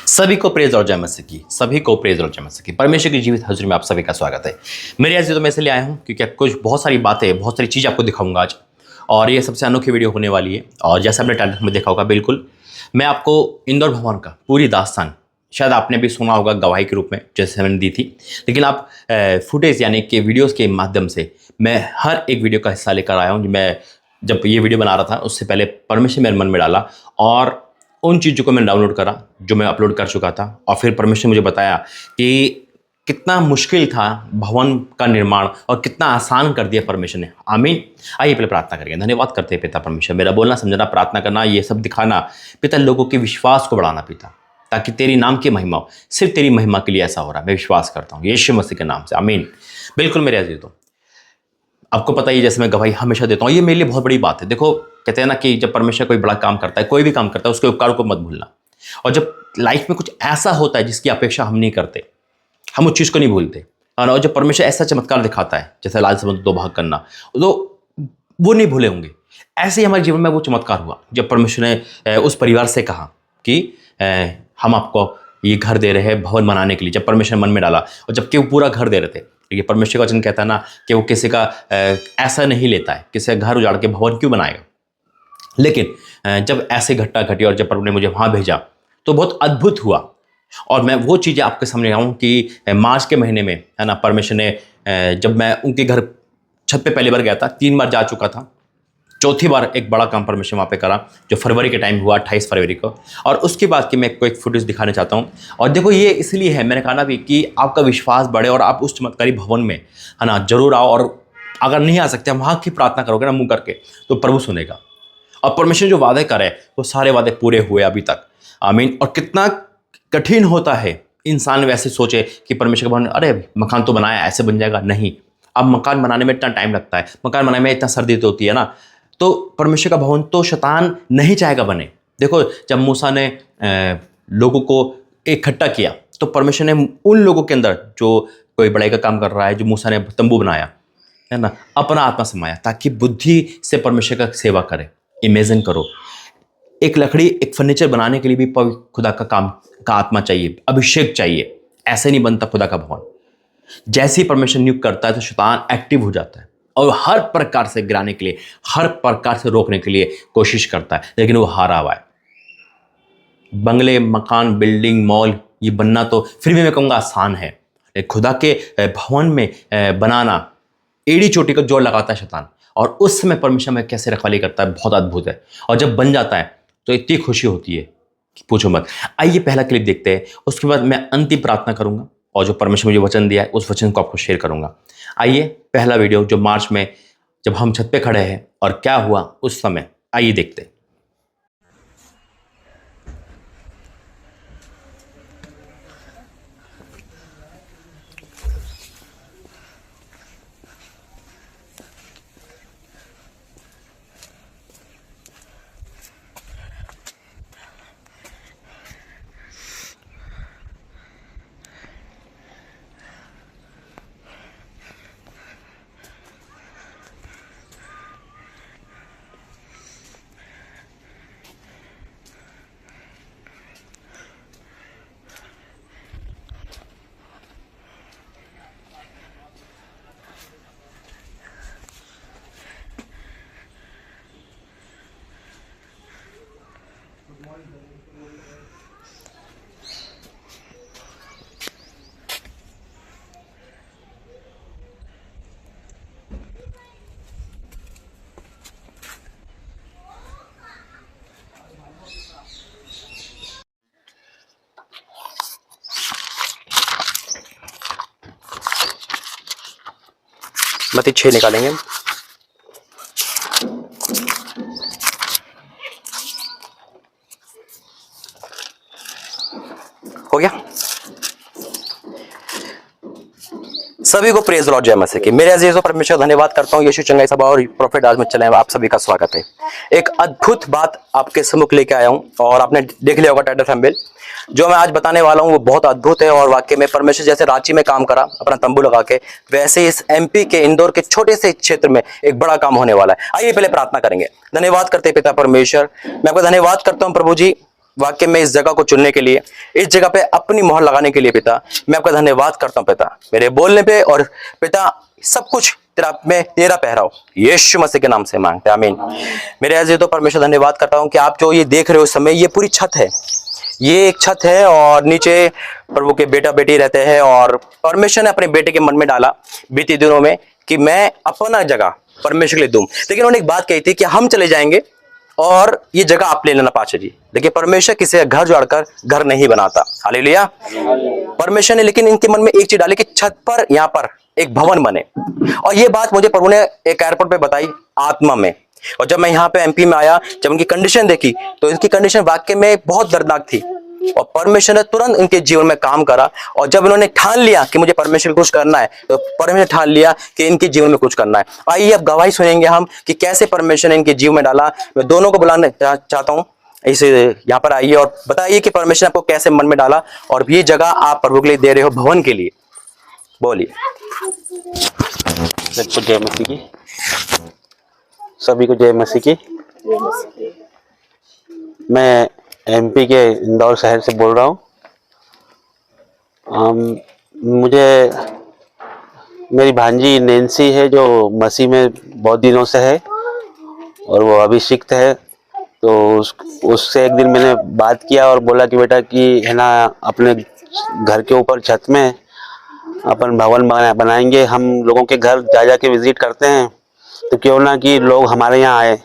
सभी को प्रेज और जय मसीह की, सभी को प्रेज और जय मसीह की। परमेश्वर की जीवित हजूरी में आप सभी का स्वागत है। मेरे आज तो मैं इसलिए आया हूँ क्योंकि कुछ बहुत सारी बातें, बहुत सारी चीज़ आपको दिखाऊंगा आज, और ये सबसे अनोखी वीडियो होने वाली है। और जैसे आपने टाइटल में देखा होगा, बिल्कुल मैं आपको इंदौर भवन का पूरी दास्तान, शायद आपने भी सुना होगा गवाही के रूप में जैसे मैंने दी थी, लेकिन आप फुटेज यानी कि वीडियोज़ के माध्यम से मैं हर एक वीडियो का हिस्सा लेकर आया हूँ। मैं जब ये वीडियो बना रहा था उससे पहले परमेश्वर मेरे मन में डाला और उन चीज़ों को मैंने डाउनलोड करा जो मैं अपलोड कर चुका था, और फिर परमेश्वर ने मुझे बताया कि कितना मुश्किल था भवन का निर्माण और कितना आसान कर दिया परमेश्वर ने। आमीन। आइए पहले प्रार्थना करेंगे। धन्यवाद करते हैं पिता परमेश्वर, मेरा बोलना समझना, प्रार्थना करना, ये सब दिखाना पिता, लोगों के विश्वास को बढ़ाना पिता, ताकि तेरी नाम की महिमा हो। सिर्फ तेरी महिमा के लिए ऐसा हो रहा है, मैं विश्वास करता हूँ यीशु मसीह के नाम से, आमीन। बिल्कुल मेरे अजीज, तो आपको पता ही, जैसे मैं गवाही हमेशा देता हूँ, ये मेरे लिए बहुत बड़ी बात है। देखो, कहते हैं ना कि जब परमेश्वर कोई बड़ा काम करता है, कोई भी काम करता है, उसके उपकार को मत भूलना। और जब लाइफ में कुछ ऐसा होता है जिसकी अपेक्षा हम नहीं करते, हम उस चीज़ को नहीं भूलते। और जब परमेश्वर ऐसा चमत्कार दिखाता है, जैसे लाल समुद्र दो भाग करना, तो वो नहीं भूले होंगे। ऐसे ही हमारे जीवन में वो चमत्कार हुआ जब परमेश्वर ने उस परिवार से कहा कि हम आपको ये घर दे रहे हैं भवन बनाने के लिए। जब परमेश्वर मन में डाला, और जबकि वो पूरा घर दे रहे थे, ये परमेश्वर का वचन कहता है ना कि वो किसी का ऐसा नहीं लेता है, किसी का घर उजाड़ के भवन क्यों बनाएगा। लेकिन जब ऐसे घटना घटी और जब प्रभु ने मुझे वहाँ भेजा तो बहुत अद्भुत हुआ। और मैं वो चीज़ें आपके सामने आऊँ कि मार्च के महीने में, है ना, परमेश्वर ने जब मैं उनके घर छत पे पहली बार गया था, 3 बार जा चुका था, चौथी बार एक बड़ा काम परमेश्वर वहाँ पे करा जो फरवरी के टाइम हुआ, 28 फरवरी को। और उसके बाद कि मैं आपको एक फुटेज दिखाने चाहता हूँ। और देखो, ये इसलिए है, मैंने कहा ना भी, कि आपका विश्वास बढ़े और आप उस चमत्कारी भवन में, है ना, जरूर आओ। और अगर नहीं आ सकते, वहाँ की प्रार्थना करोगे ना मुँह करके, तो प्रभु सुनेगा। और परमेश्वर जो वादे करे वो सारे वादे पूरे हुए अभी तक, आमीन। और कितना कठिन होता है इंसान वैसे सोचे कि परमेश्वर का भवन, अरे मकान तो बनाया, ऐसे बन जाएगा। नहीं, अब मकान बनाने में इतना टाइम लगता है, मकान बनाने में इतना सर्दी तो होती है ना। तो परमेश्वर का भवन तो शैतान नहीं चाहेगा बने। देखो, जब मूसा ने लोगों को इकट्ठा किया, तो परमेश्वर ने उन लोगों के अंदर जो कोई बड़ाई का काम कर रहा है, जो मूसा ने तंबू बनाया, है ना, अपना आत्मा समाया, ताकि बुद्धि से परमेश्वर का सेवा करे। इमेजिन करो, एक लकड़ी, एक फर्नीचर बनाने के लिए भी खुदा का काम का आत्मा चाहिए, अभिषेक चाहिए। ऐसे नहीं बनता खुदा का भवन। जैसे ही परमेश्वर नियुक्त करता है तो शैतान एक्टिव हो जाता है और हर प्रकार से गिराने के लिए, हर प्रकार से रोकने के लिए कोशिश करता है, लेकिन वो हारा हुआ है। बंगले, मकान, बिल्डिंग, मॉल, ये बनना तो फिर भी मैं कहूँगा आसान है, लेकिन खुदा के भवन में बनाना एड़ी चोटी का जोर लगाता है शैतान। और उस समय परमेश्वर में कैसे रखवाली करता है, बहुत अद्भुत है। और जब बन जाता है तो इतनी खुशी होती है कि पूछो मत। आइए पहला क्लिप देखते हैं, उसके बाद मैं अंतिम प्रार्थना करूंगा और जो परमेश्वर मुझे वचन दिया है उस वचन को आपको शेयर करूंगा। आइए पहला वीडियो, जो मार्च में जब हम छत पे खड़े हैं और क्या हुआ उस समय, आइए देखते हैं। मत्ती 6 निकालेंगे। हो गया। सभी को प्रेज लॉर्ड जय मसीह की। मेरे अजीजों, परमेश्वर धन्यवाद करता हूँ। यीशु चंगाई सभा और प्रोफेट आज में चले, आप सभी का स्वागत है। एक अद्भुत बात आपके सम्मुख लेके आया हूँ और आपने देख लिया होगा टाइटल थंबनेल। जो मैं आज बताने वाला हूँ वो बहुत अद्भुत है। और वाकई में परमेश्वर जैसे रांची में काम करा अपना तंबू लगा के, वैसे इस एमपी के इंदौर के छोटे से क्षेत्र में एक बड़ा काम होने वाला है। आइए पहले प्रार्थना करेंगे। धन्यवाद करते पिता परमेश्वर, मैं आपका धन्यवाद करता हूँ प्रभु जी, वाकई में इस जगह को चुनने के लिए, इस जगह पे अपनी मोहर लगाने के लिए पिता मैं आपका धन्यवाद करता हूँ पिता, मेरे बोलने पे। और पिता सब कुछ तेरा पहराव यीशु मसीह के नाम से मांगते हैं, आमीन। मेरे अजीज तो परमेश्वर धन्यवाद करता हूँ कि आप जो ये देख रहे हो इस समय, ये पूरी छत है, ये एक छत है और नीचे प्रभु के बेटा बेटी रहते हैं। और परमेश्वर ने अपने बेटे के मन में डाला बीते दिनों में कि मैं अपना जगह परमेश्वर के लिए दूं। लेकिन उन्होंने एक बात कही थी कि हम चले जाएंगे और ये जगह आप ले लेना पाशा जी। देखिए परमेश्वर किसी का घर जोड़कर घर नहीं बनाता, हालेलुया। परमेश्वर ने लेकिन इनके मन में एक चीज डाली कि छत पर यहाँ पर एक भवन बने। और ये बात मुझे प्रभु ने एक एयरपोर्ट पे बताई आत्मा में। और जब मैं यहाँ पे एमपी में आया, जब उनकी कंडीशन देखी तो इनकी कंडीशन वाकई में बहुत दर्दनाक थी। और परमेश्वर ने तुरंत इनके जीवन में काम करा। और जब इन्होंने ठान लिया कि मुझे परमेश्वर को कुछ करना है, तो परमेश्वर ने ठान लिया कि इनके जीवन में कुछ करना है। आइए अब गवाही सुनेंगे हम कि कैसे परमेश्वर ने इनके जीवन में डाला। मैं दोनों को बुलाना चाहता हूँ, इसे यहाँ पर आइए और बताइए कि परमेश्वर ने आपको कैसे मन में डाला और ये जगह आप प्रभु के लिए दे रहे हो, भवन के लिए। बोलिए। सबको जय मसीह की, सभी को जय मसीह की। मैं एमपी के इंदौर शहर से बोल रहा हूँ। मुझे मेरी भांजी नैन्सी है जो मसीह में बहुत दिनों से है और वो अभिषिक्त है। तो उससे एक दिन मैंने बात किया और बोला कि बेटा कि है ना, अपने घर के ऊपर छत में अपन भवन बनाएंगे। हम लोगों के घर जा जा के विजिट करते हैं, तो क्यों ना कि लोग हमारे यहाँ आए।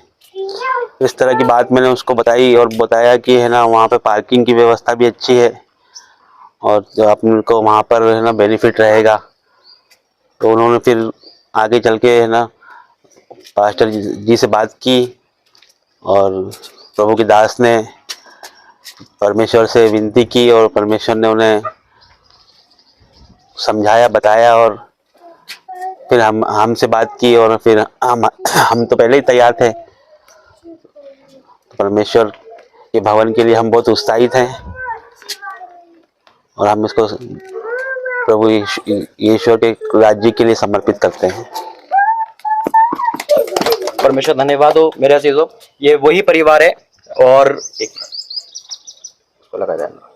इस तरह की बात मैंने उसको बताई और बताया कि है ना, वहाँ पे पार्किंग की व्यवस्था भी अच्छी है और जो अपन को वहाँ पर है ना बेनिफिट रहेगा। तो उन्होंने फिर आगे चल के है ना पास्टर जी से बात की और प्रभु के दास ने परमेश्वर से विनती की और परमेश्वर ने उन्हें समझाया, बताया और फिर हमसे बात की और फिर हम तो पहले ही तैयार थे। परमेश्वर के भवन के लिए हम बहुत उत्साहित हैं और हम इसको प्रभु ईश्वर के राज्य के लिए समर्पित करते हैं। परमेश्वर धन्यवाद हो मेरे अजीजों, ये वही परिवार है। और एक इसको लगा जाना।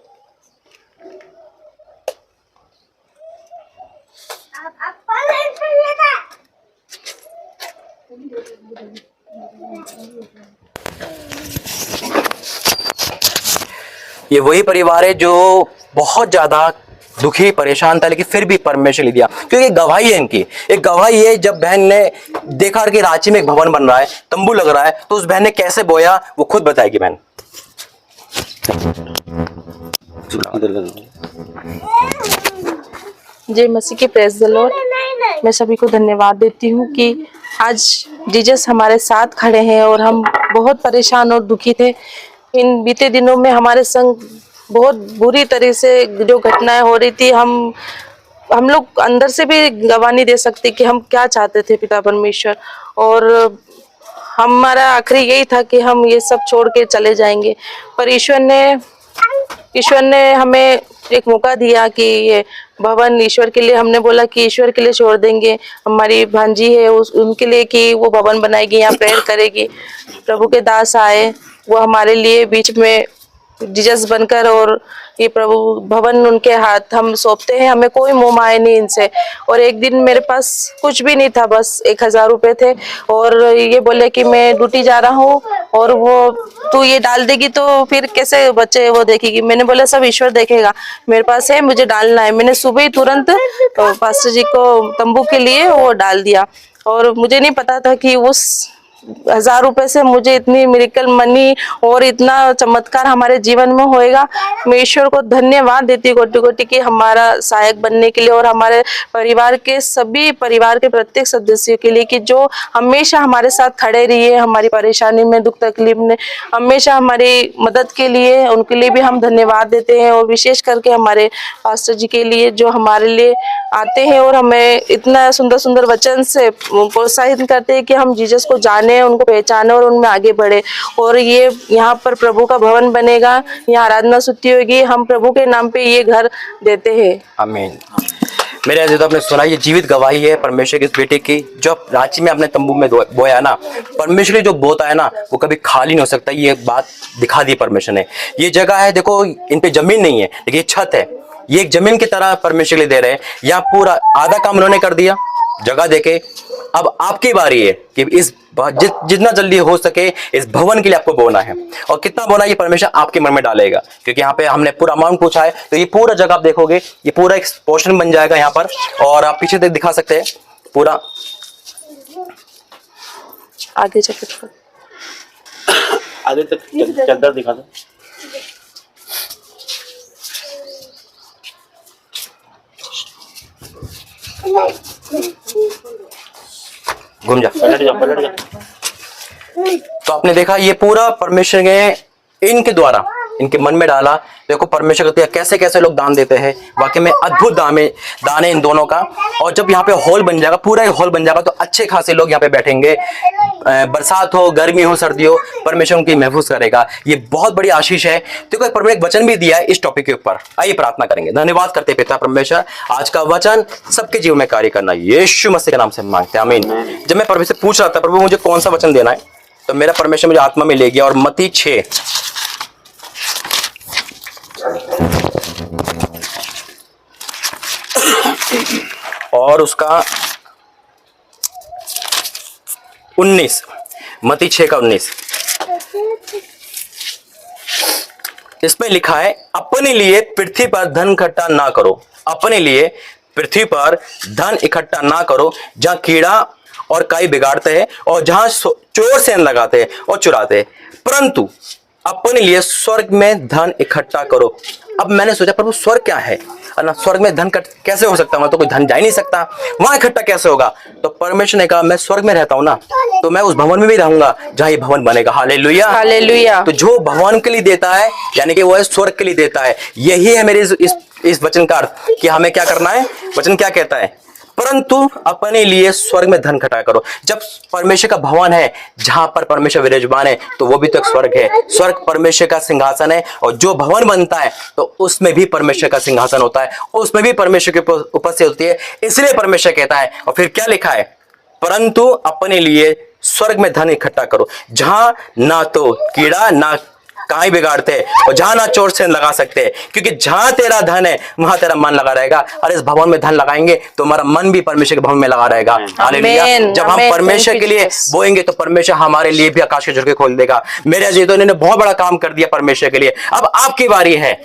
ये वही परिवार है जो बहुत ज्यादा दुखी परेशान था, लेकिन फिर भी परमेश्वर ने दिया। क्योंकि गवाही है इनकी, एक गवाही है। जब बहन ने देखा कि रांची में एक भवन बन रहा है, तंबू लग रहा है, तो उस बहन ने कैसे बोया वो खुद बताएगी बहन। जय मसीह की, प्रेज द लॉर्ड। मैं सभी को धन्यवाद देती हूँ कि आज जीसस हमारे साथ खड़े हैं और हम बहुत परेशान और दुखी थे। इन बीते दिनों में हमारे संग बहुत बुरी तरह से जो घटनाएं हो रही थी, हम लोग अंदर से भी गवाही नहीं दे सकते कि हम क्या चाहते थे पिता परमेश्वर। और हमारा आखिरी यही था कि हम ये सब छोड़ के चले जाएंगे, पर ईश्वर ने हमें एक मौका दिया कि ये भवन ईश्वर के लिए, हमने बोला कि ईश्वर के लिए छोड़ देंगे। हमारी भांजी है उनके लिए कि वो भवन बनाएगी, यहाँ प्रेयर करेगी। प्रभु के दास आए, वो हमारे लिए बीच में जीसस बनकर, और ये प्रभु भवन उनके हाथ हम सौंपते हैं। हमें कोई मोह माया नहीं इनसे। और एक दिन मेरे पास कुछ भी नहीं था, बस 1000 रुपए थे और ये बोले कि मैं ड्यूटी जा रहा हूँ और वो तू ये डाल देगी तो फिर कैसे बच्चे वो देखेगी। मैंने बोला सब ईश्वर देखेगा, मेरे पास है, मुझे डालना है। मैंने सुबह ही तुरंत पास्टर जी को तंबू के लिए वो डाल दिया। और मुझे नहीं पता था कि उस 1000 रुपए से मुझे इतनी मिरेकल मनी और इतना चमत्कार हमारे जीवन में होएगा। मैं ईश्वर को धन्यवाद देती कोटि कोटि कि हमारा सहायक बनने के लिए और हमारे परिवार के सभी परिवार के प्रत्येक सदस्यों के लिए कि जो हमेशा हमारे साथ खड़े रहिए, हमारी परेशानी में, दुख तकलीफ में हमेशा हमारी मदद के लिए, उनके लिए भी हम धन्यवाद देते हैं। और विशेष करके हमारे पास्टर जी के लिए जो हमारे लिए आते हैं और हमें इतना सुंदर सुंदर वचन से प्रोत्साहित करते हैं कि हम जीसस को जाने, उनको पहचाने और उनमें आगे बढ़े। और ये यहाँ पर प्रभु का भवन बनेगा, यहाँ आराधना स्तुति होगी। हम प्रभु के नाम पे ये घर देते हैं, आमीन। मेरे अजीज, आपने सुना, ये जीवित गवाही है परमेश्वर की इस बेटे की, जो रांची में अपने तंबू में बोया ना। परमेश्वर जो बोता है ना, वो कभी खाली नहीं हो सकता। ये बात दिखा दी परमेश्वर ने। ये जगह है, देखो इन पे जमीन नहीं है, लेकिन ये छत है। ये एक जमीन की तरह परमेश्वर के लिए दे रहे हैं। यहाँ पूरा आधा काम उन्होंने कर दिया जगह देके। अब आपकी बारी है कि इस जितना जल्दी हो सके इस भवन के लिए आपको बोना है। और कितना बोना ये परमेश्वर आपके मन में डालेगा, क्योंकि यहाँ पे हमने पूरा अमाउंट पूछा है। तो ये पूरा जगह आप देखोगे, ये पूरा एक पोर्शन बन जाएगा यहाँ पर। और आप पीछे तक दिखा सकते हैं पूरा। आगे जाके आगे तक चद्दर दिखा दो। घूम जा, पलट जा, पलट जा। तो आपने देखा ये पूरा परमेश्वर ने इनके द्वारा इनके मन में डाला। देखो परमेश्वर कहते हैं कैसे कैसे लोग दान देते हैं, वाकई में अद्भुत दाने इन दोनों का। और जब यहाँ पे हॉल बन जाएगा, पूरा एक हॉल बन जाएगा, तो अच्छे खासे लोग यहाँ पे बैठेंगे। बरसात हो, गर्मी हो, सर्दी हो, परमेश्वर उनकी महफूज करेगा। ये बहुत बड़ी आशीष है। तो परमेश्वर एक वचन भी दिया है इस टॉपिक के ऊपर। आइए प्रार्थना करेंगे। धन्यवाद करते पिता परमेश्वर, आज का वचन सबके जीवन में कार्य करना यीशु मसीह के नाम से मांगते हैं, आमीन। जब मैं परमेश्वर पूछ रहा था प्रभु मुझे कौन सा वचन देना है, तो मेरा परमेश्वर मुझे आत्मा में ले गया और मत्ती 6 और उसका 19, मत्ती 6 का 19, इसमें लिखा है अपने लिए पृथ्वी पर धन इकट्ठा ना करो, अपने लिए पृथ्वी पर धन इकट्ठा ना करो, जहां कीड़ा और काई बिगाड़ते हैं और जहां चोर सेंध लगाते हैं और चुराते हैं, परंतु अपने लिए स्वर्ग में धन इकट्ठा करो। अब मैंने सोचा प्रभु स्वर्ग क्या है ना, स्वर्ग में धन कैसे हो सकता है, वहां तो कोई धन जा ही नहीं सकता, वहां इकट्ठा कैसे होगा। तो परमेश्वर ने कहा मैं स्वर्ग में रहता हूं ना, तो मैं उस भवन में भी रहूंगा जहां ये भवन बनेगा। Hallelujah, hallelujah. तो जो भगवान के लिए देता है यानी कि वो है स्वर्ग के लिए देता है। यही है मेरे इस वचन का अर्थ कि हमें क्या करना है। वचन क्या कहता है, परंतु अपने लिए स्वर्ग में धन इकट्ठा करो। जब परमेश्वर का भवन है जहां पर परमेश्वर विराजमान है, तो वो भी तो एक स्वर्ग है। स्वर्ग परमेश्वर का सिंहासन है, और जो भवन बनता है तो उसमें भी परमेश्वर का सिंहासन होता है, उसमें भी परमेश्वर की उपस्थिति होती है। इसलिए परमेश्वर कहता है, और फिर क्या लिखा है, परंतु अपने लिए स्वर्ग में धन इकट्ठा करो, जहां ना तो कीड़ा ना काई बिगाड़ते और जहां ना चोर सेंध लगा सकते, क्योंकि जहां तेरा धन है वहां तेरा मन लगा रहेगा। और इस भवन में धन लगाएंगे तो हमारा मन भी परमेश्वर के भवन में लगा रहेगा। हालेलुया। जब हम परमेश्वर के लिए बोएंगे तो परमेश्वर हमारे लिए भी आकाश के झटके खोल देगा। मेरे अजीजों ने बहुत बड़ा काम कर दिया परमेश्वर के लिए। अब आपकी बारी है,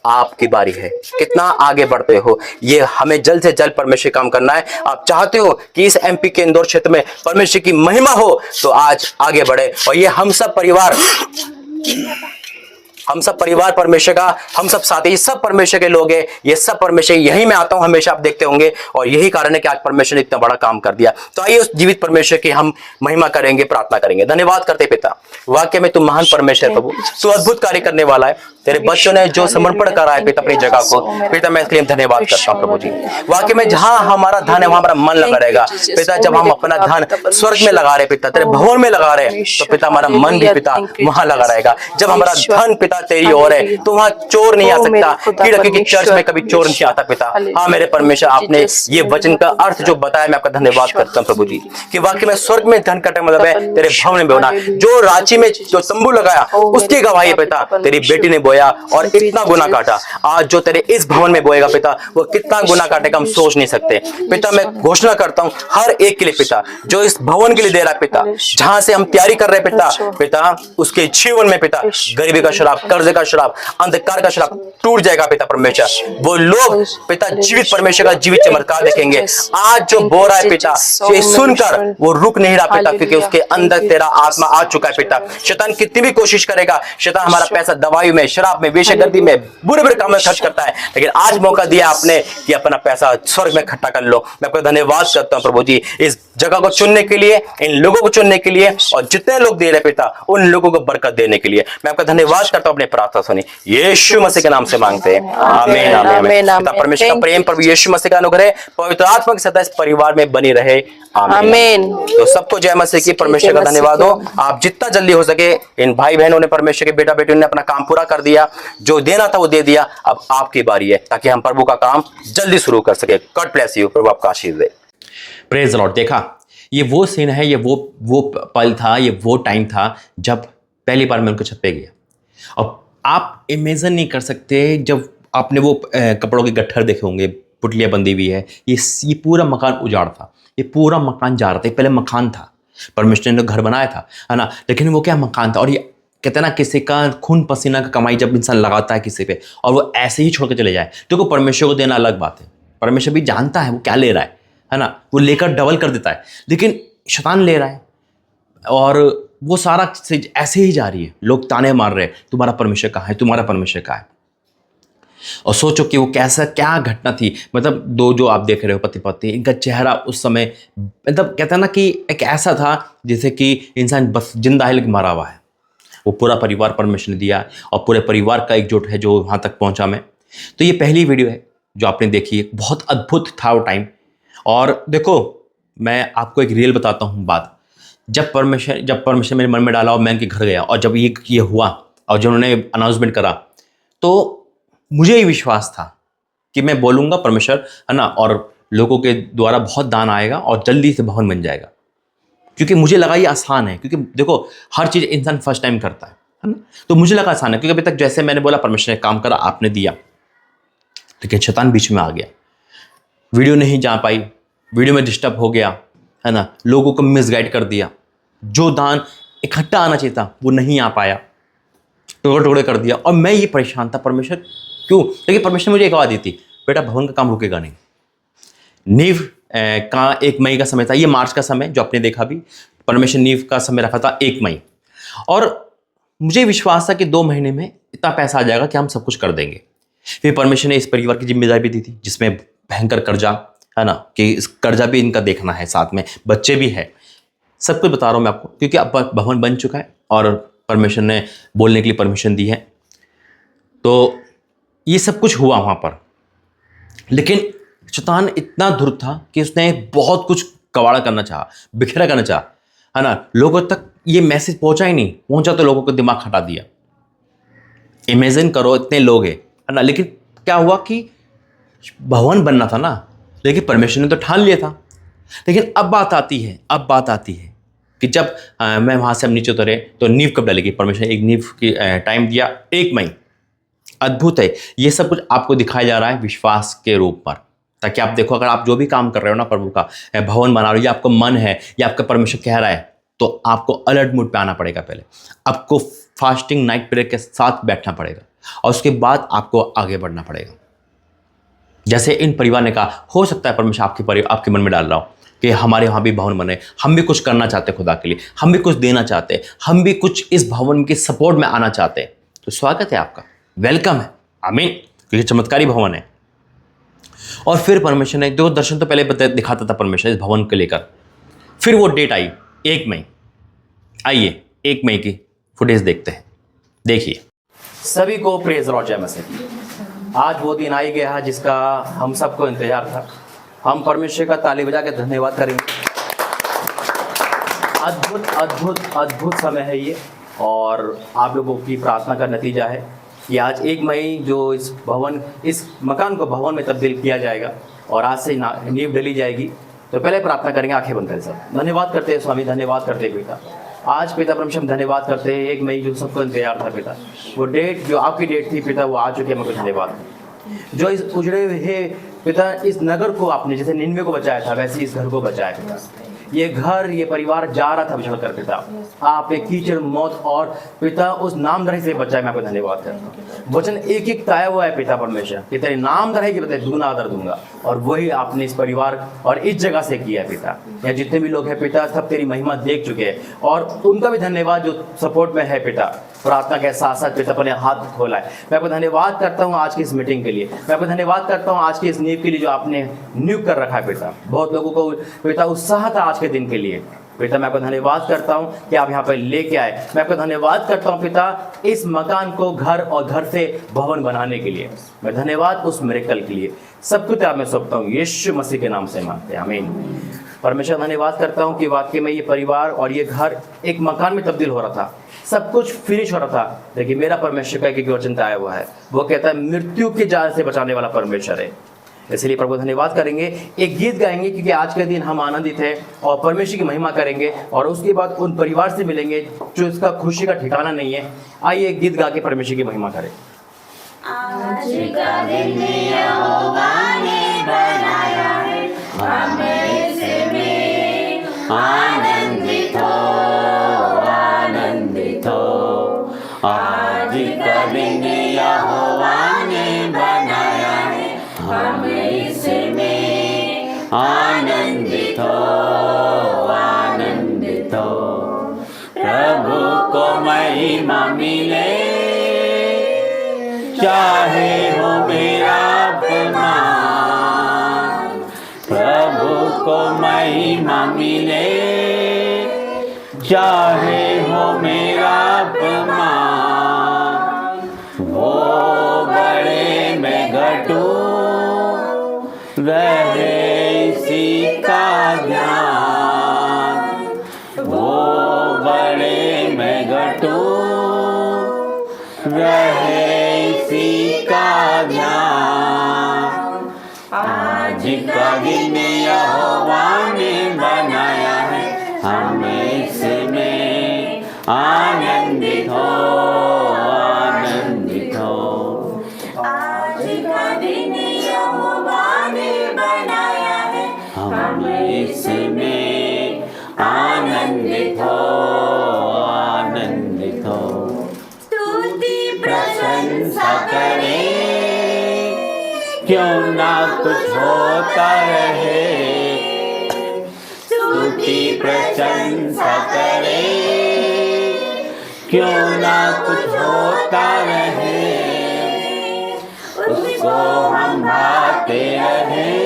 आपकी बारी है। कितना आगे बढ़ते हो, ये हमें जल्द से जल्द परमेश्वर काम करना है। आप चाहते हो कि इस एमपी के इंदौर क्षेत्र में परमेश्वर की महिमा हो, तो आज आगे बढ़े। और ये हम सब परिवार परमेश्वर का, हम सब साथी सब परमेश्वर के लोग हैं। ये सब परमेश्वर, यही मैं आता हूं हमेशा, आप देखते होंगे। और यही कारण है कि आज परमेश्वर ने इतना बड़ा काम कर दिया। तो आइए उस जीवित परमेश्वर की हम महिमा करेंगे, प्रार्थना करेंगे। धन्यवाद करते पिता, वाक्य में तू महान परमेश्वर प्रभु, तू अद्भुत कार्य करने वाला है। तेरे बच्चों ने जो समर्पण करा है पिता अपनी जगह को, पिता मैं इसके लिए धन्यवाद करता हूँ प्रभु जी। वाक्य में जहां हमारा धन है वहां हमारा मन लगा रहेगा पिता। जब हम अपना धन स्वर्ग में लगा रहे पिता, तेरे भवन में लगा रहे, तो पिता हमारा मन भी पिता वहां लगा रहेगा। जब हमारा धन पिता तेरी ओर है तो वहां चोर नहीं आ सकता, क्योंकि चर्च में कभी चोर नहीं आता पिता। हाँ मेरे परमेश्वर, आपने ये वचन का अर्थ जो बताया, मैं आपका धन्यवाद करता हूँ प्रभु जी, कि वाकई में स्वर्ग में धन कटा मतलब है तेरे भवन में होना। जो रांची में जो तंबू लगाया उसकी गवाही पिता, तेरी बेटी ने बोया और इतना गुना काटा। आज जो तेरे इस भवन में बोएगा पिता, वो कितना गुना काटेगा हम सोच नहीं सकते पिता। मैं घोषणा करता हूँ हर एक के लिए पिता, जो इस भवन के लिए दे रहा है पिता, जहां से हम तैयारी कर रहे हैं पिता, उसके जीवन में पिता गरीबी का श्राप, कर्ज का श्राप, अंधकार का श्राप टूट जाएगा पिता परमेश्वर। वो लोग पिता जीवित परमेश्वर का जीवित चमत्कार देखेंगे। आज जो बो रहा है पिता, ये सुनकर वो रुक नहीं रहा पिता, क्योंकि उसके अंदर तेरा आत्मा आ चुका है पिता। शैतान कितनी भी कोशिश करेगा, शैतान हमारा पैसा दवाई में, शराब में, वेश्यागर्दी में, बुरे बुरे काम में खर्च करता है, लेकिन आज मौका दिया आपने कि अपना पैसा स्वर्ग में इकट्ठा कर लो। मैं आपका धन्यवाद करता हूं प्रभु जी, इस जगह को चुनने के लिए, इन लोगों को चुनने के लिए, और जितने लोग दे रहे पिता उन लोगों को बरकत देने के लिए मैं आपका धन्यवाद करता हूं। अपने प्रार्थना सुनी यीशु मसीह के नाम से मांगते हैं, आमीन आमीन। पिता परमेश्वर का प्रेम, प्रभु यीशु मसीह का अनुग्रह, पवित्र आत्मा की सदा इस परिवार में बनी रहे, आमीन। तो सबको जय मसीह की, परमेश्वर का धन्यवाद हो। आप जितना जल्दी हो सके, इन भाई बहनों ने, परमेश्वर के बेटा बेटियों ने अपना काम पूरा कर दिया। दिया, जो देना था वो दे दिया। अब आपकी बारी है ताकि हम प्रभु का काम जल्दी शुरू कर सके। गॉड ब्लेस यू, प्रभु आपका आशीष दे। Praise Lord. देखा, ये वो सीन है, ये वो पल था, ये वो टाइम था जब पहली बार मैं उनके छत पे गया। अब आप इमेजिन नहीं कर सकते, जब आपने वो कपड़ों के गट्ठर देखे होंगे, पुतलियाँ बंदी हुई है, ये पूरा मकान उजाड़ था, ये पूरा मकान जा रहा था। पहले मकान था, परमेश्वर ने घर बनाया था, है ना, लेकिन वो क्या मकान था। और ये कहते हैं ना, किसी का खून पसीना का कमाई जब इंसान लगाता है किसी पे और वो ऐसे ही छोड़ के चले जाए, तो परमेश्वर को देना अलग बात है। परमेश्वर भी जानता है वो क्या ले रहा है ना, वो लेकर डबल कर देता है, लेकिन शैतान ले रहा है और वो सारा चीज ऐसे ही जा रही है। लोग ताने मार रहे हैं, तुम्हारा परमेश्वर कहाँ है, तुम्हारा परमेश्वर कहाँ है। और सोचो कि वो कैसा क्या घटना थी। मतलब दो जो आप देख रहे हो पति पत्नी, इनका चेहरा उस समय मतलब कहता है ना कि एक ऐसा था जैसे कि इंसान बस जिंदा है लेकिन मरा हुआ है। वो पूरा परिवार परमेश्वर ने दिया और पूरे परिवार का एकजुट है जो वहाँ तक पहुँचा मैं। तो ये पहली वीडियो है जो आपने देखी है, बहुत अद्भुत था वो टाइम। और देखो, मैं आपको एक रियल बताता हूँ बात। जब परमेश्वर मेरे मन में डाला और मैं उनके घर गया और जब ये हुआ और जब उन्होंने अनाउंसमेंट करा, तो मुझे ये विश्वास था कि मैं बोलूँगा परमेश्वर, है ना, और लोगों के द्वारा बहुत दान आएगा और जल्दी से भवन बन जाएगा। क्योंकि मुझे लगा ये आसान है, क्योंकि देखो हर चीज़ इंसान फर्स्ट टाइम करता है ना। तो मुझे लगा आसान है, क्योंकि अभी तक जैसे मैंने बोला परमेश्वर ने काम करा, आपने दिया, लेकिन शैतान बीच में आ गया, वीडियो नहीं जा पाई, वीडियो में डिस्टर्ब हो गया, है ना, लोगों को मिसगाइड कर दिया, जो दान इकट्ठा आना चाहिए था वो नहीं आ पाया, टुकड़े टुकड़े कर दिया। और मैं ये परेशान था, परमेश्वर क्यों? लेकिन परमेश्वर ने मुझे एक आवाज़ दी थी, बेटा भवन का काम रुकेगा नहीं। नींव का 1 मई का समय था, ये मार्च का समय जो आपने देखा भी, परमेश्वर नींव का समय रखा था 1 मई। और मुझे विश्वास था कि 2 महीने में इतना पैसा आ जाएगा कि हम सब कुछ कर देंगे। फिर परमेश्वर ने इस परिवार की जिम्मेदारी भी दी थी, जिसमें भयंकर कर्जा, है ना, कि इस कर्जा भी इनका देखना है, साथ में बच्चे भी है, सब कुछ बता रहा हूँ मैं आपको, क्योंकि अब भवन बन चुका है और परमेश्वर ने बोलने के लिए परमिशन दी है। तो ये सब कुछ हुआ वहाँ पर, लेकिन शैतान इतना धुर था कि उसने बहुत कुछ कवाड़ा करना चाहा, बिखेरा करना चाहा, है ना। लोगों तक ये मैसेज पहुंचा ही नहीं, पहुंचा तो लोगों को दिमाग हटा दिया। इमेजिन करो, इतने लोग हैं, है ना, लेकिन क्या हुआ कि भवन बनना था ना, लेकिन परमेश्वर ने तो ठान लिया था। लेकिन अब बात आती है कि जब मैं वहाँ से हम नीचे उतरे तो नींव कब डालेगी, परमेश्वर ने एक नींव की टाइम दिया 1 मई। अद्भुत है, ये सब कुछ आपको दिखाया जा रहा है विश्वास के रूप पर, ताकि आप देखो, अगर आप जो भी काम कर रहे हो ना प्रभु का, भवन बना रहे हो, या आपको मन है या आपका परमेश्वर कह रहा है, तो आपको अलर्ट मूड पे आना पड़ेगा। पहले आपको फास्टिंग नाइट प्रेयर के साथ बैठना पड़ेगा और उसके बाद आपको आगे बढ़ना पड़ेगा। जैसे इन परिवार ने कहा, हो सकता है परमेश्वर आपके मन में डाल रहा हो कि हमारे वहाँ भी भवन बने, हम भी कुछ करना चाहते हैं खुदा के लिए, हम भी कुछ देना चाहते हैं, हम भी कुछ इस भवन के सपोर्ट में आना चाहते हैं। तो स्वागत है आपका, वेलकम है, आमीन, क्योंकि चमत्कारी भवन है। और फिर परमेश्वर ने दो दर्शन तो पहले दिखाता था परमेश्वर इस भवन को लेकर। फिर वो डेट आई 1 मई। आइए 1 मई की फुटेज देखते हैं। देखिए, सभी को प्रेज लॉर्ड जय मसीह। आज वो दिन आ ही गया है जिसका हम सबको इंतजार था। हम परमेश्वर का ताली बजा के धन्यवाद करेंगे। अद्भुत अद्भुत अद्भुत समय है ये, और आप लोगों की प्रार्थना का नतीजा है कि आज 1 मई जो इस मकान को भवन में तब्दील किया जाएगा और आज से नींव डली जाएगी। तो पहले प्रार्थना करेंगे, आंखें बंद करें सब। धन्यवाद करते हैं स्वामी, धन्यवाद करते हैं पिता। आज पिता परमेश्वर धन्यवाद करते हैं 1 मई जो सबको इंतजार था पिता, वो डेट जो आपकी डेट थी पिता, वो आ चुकी है। मेरे को धन्यवाद जो इस उजड़े हुए पिता इस नगर को आपने जैसे निन्वे को बचाया था वैसे इस घर को बचाया पिता। ये घर ये परिवार जा रहा था बिछड़ कर पिता, आप एक कीचड़ मौत और पिता उस नामधराई से बचाए। मैं आपको धन्यवाद करता हूँ। वचन एक एक ताया हुआ है पिता परमेश्वर कि तेरे नाम धराई की बताए दूना आदर दूंगा, और वही आपने इस परिवार और इस जगह से किया है पिता। या जितने भी लोग हैं पिता सब तेरी महिमा देख चुके हैं, और उनका भी धन्यवाद जो सपोर्ट में है पिता। प्रार्थना के साथ साथ पिता अपने हाथ खोला है। मैं आपको धन्यवाद करता हूँ आज की इस मीटिंग के लिए। मैं आपको धन्यवाद करता हूँ आज की इस नींव के लिए जो आपने नियुक्त कर रखा है पिता। बहुत लोगों को पिता उत्साह था आज के दिन के लिए पिता। मैं आपको धन्यवाद करता हूँ कि आप यहाँ पर लेके आए। मैं आपको धन्यवाद करता हूँ पिता इस मकान को घर और घर से भवन बनाने के लिए। मैं धन्यवाद उस मिरेकल के लिए। सब कुछ आप मैं सौंपता हूँ यीशु मसीह के नाम से मांगते हैं, आमीन। परमेश्वर धन्यवाद करता हूँ कि वाकई में ये परिवार और ये घर एक मकान में तब्दील हो रहा था। सब कुछ फिनिश हो रहा था, लेकिन मेरा परमेश्वर का एक वचन आया हुआ है, वो कहता है मृत्यु के जाल से बचाने वाला परमेश्वर है। इसलिए प्रभु धन्यवाद करेंगे, एक गीत गाएंगे क्योंकि आज के दिन हम आनंदित हैं और परमेश्वर की महिमा करेंगे और उसके बाद उन परिवार से मिलेंगे जो इसका खुशी का ठिकाना नहीं है। आइए एक गीत गा के परमेश्वर की महिमा करें। आज का दिन यहोवा ने बनाया है, हम इसमें आनंदित हो, आनंदित हो। आज का दिन यहोवा ने बनाया है, हम इसमें आनंदित हो, आनंदित हो। प्रभु को महिमा मिले, चाहे हो मेरा अपमान। प्रभु को महिमा मिले, चाहे हो मेरा अपमान। वो बड़े मैं घटूं, रहे इसी का ध्यान। वो बड़े मैं घटूं, रहे इसी का ध्यान। आज का दिन यहोवा ने बनाया है, हम इसमें आनंदित हो, आनंदित हो। आज का दिन यहोवा ने बनाया है, हम इसमें आनंदित हो, आनंदित हो। प्रशंसा करें, क्यों ना कुछ होता रहे। स्तुति प्रशंसा करें, क्यों ना कुछ होता रहे। उसको हम भाते रहें,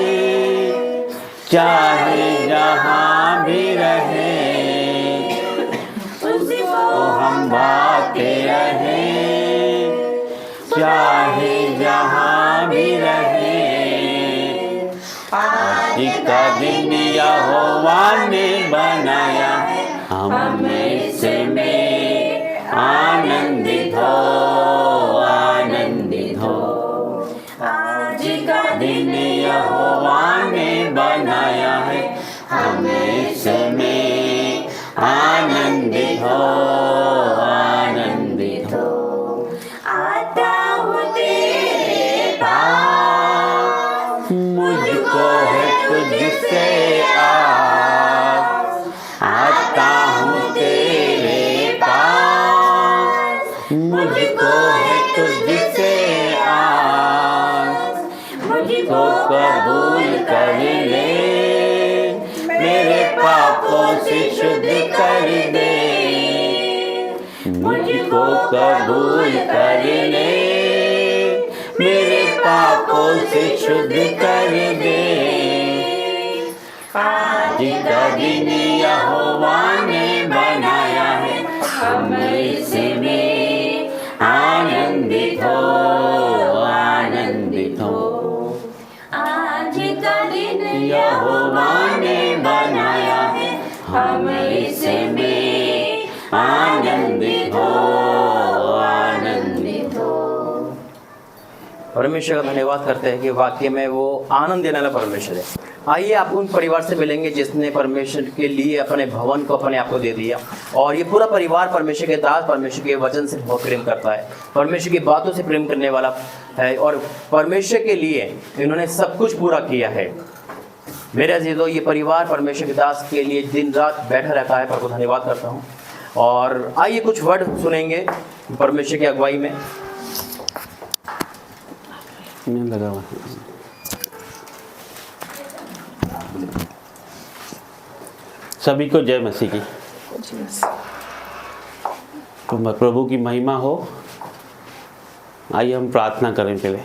चाहे जहाँ भी रहे। उसको हम भाते रहें, चाहे जहाँ भी रहे। आज का दिन यहोवा ने बनाया है, हम इसमें आनंदित हो, आनंदित हो। आज का दिन यहोवा ने बनाया है, हम इसमें आनंदित हो, आनंदित हो। आता हूँ तेरे पास, मुझको है तुझसे आस। आता हूँ तेरे पास, मुझको है तुझसे आस। मुझको कबूल कर ले, मेरे पापों से शुद्ध कर दे। मुझको कबूल कर ले, मेरे पापों से शुद्ध कर दे। आज का दिन यहोवा ने बनाया है, हम इसमें आनंदित हो, आनंदित हो। आज का दिन यहोवा ने बनाया है, हम इसमें आनंदित हो, आनंदित हो। परमेश्वर का धन्यवाद करते हैं कि वाकई में वो आनंद देने वाला परमेश्वर है। आइए आप उन परिवार से मिलेंगे जिसने परमेश्वर के लिए अपने भवन को अपने आप को दे दिया, और ये पूरा परिवार परमेश्वर के दास, परमेश्वर के वचन से बहुत प्रेम करता है, परमेश्वर की बातों से प्रेम करने वाला है, और परमेश्वर के लिए इन्होंने सब कुछ पूरा किया है। मेरे अजीजों, ये परिवार परमेश्वर के दास के लिए दिन रात बैठा रहता है। प्रभु धन्यवाद करता हूँ। और आइए कुछ वर्ड सुनेंगे परमेश्वर की अगुवाई में। लगा हुआ सभी को जय मसीह की। तो प्रभु की महिमा हो। आइए हम प्रार्थना करें। पहले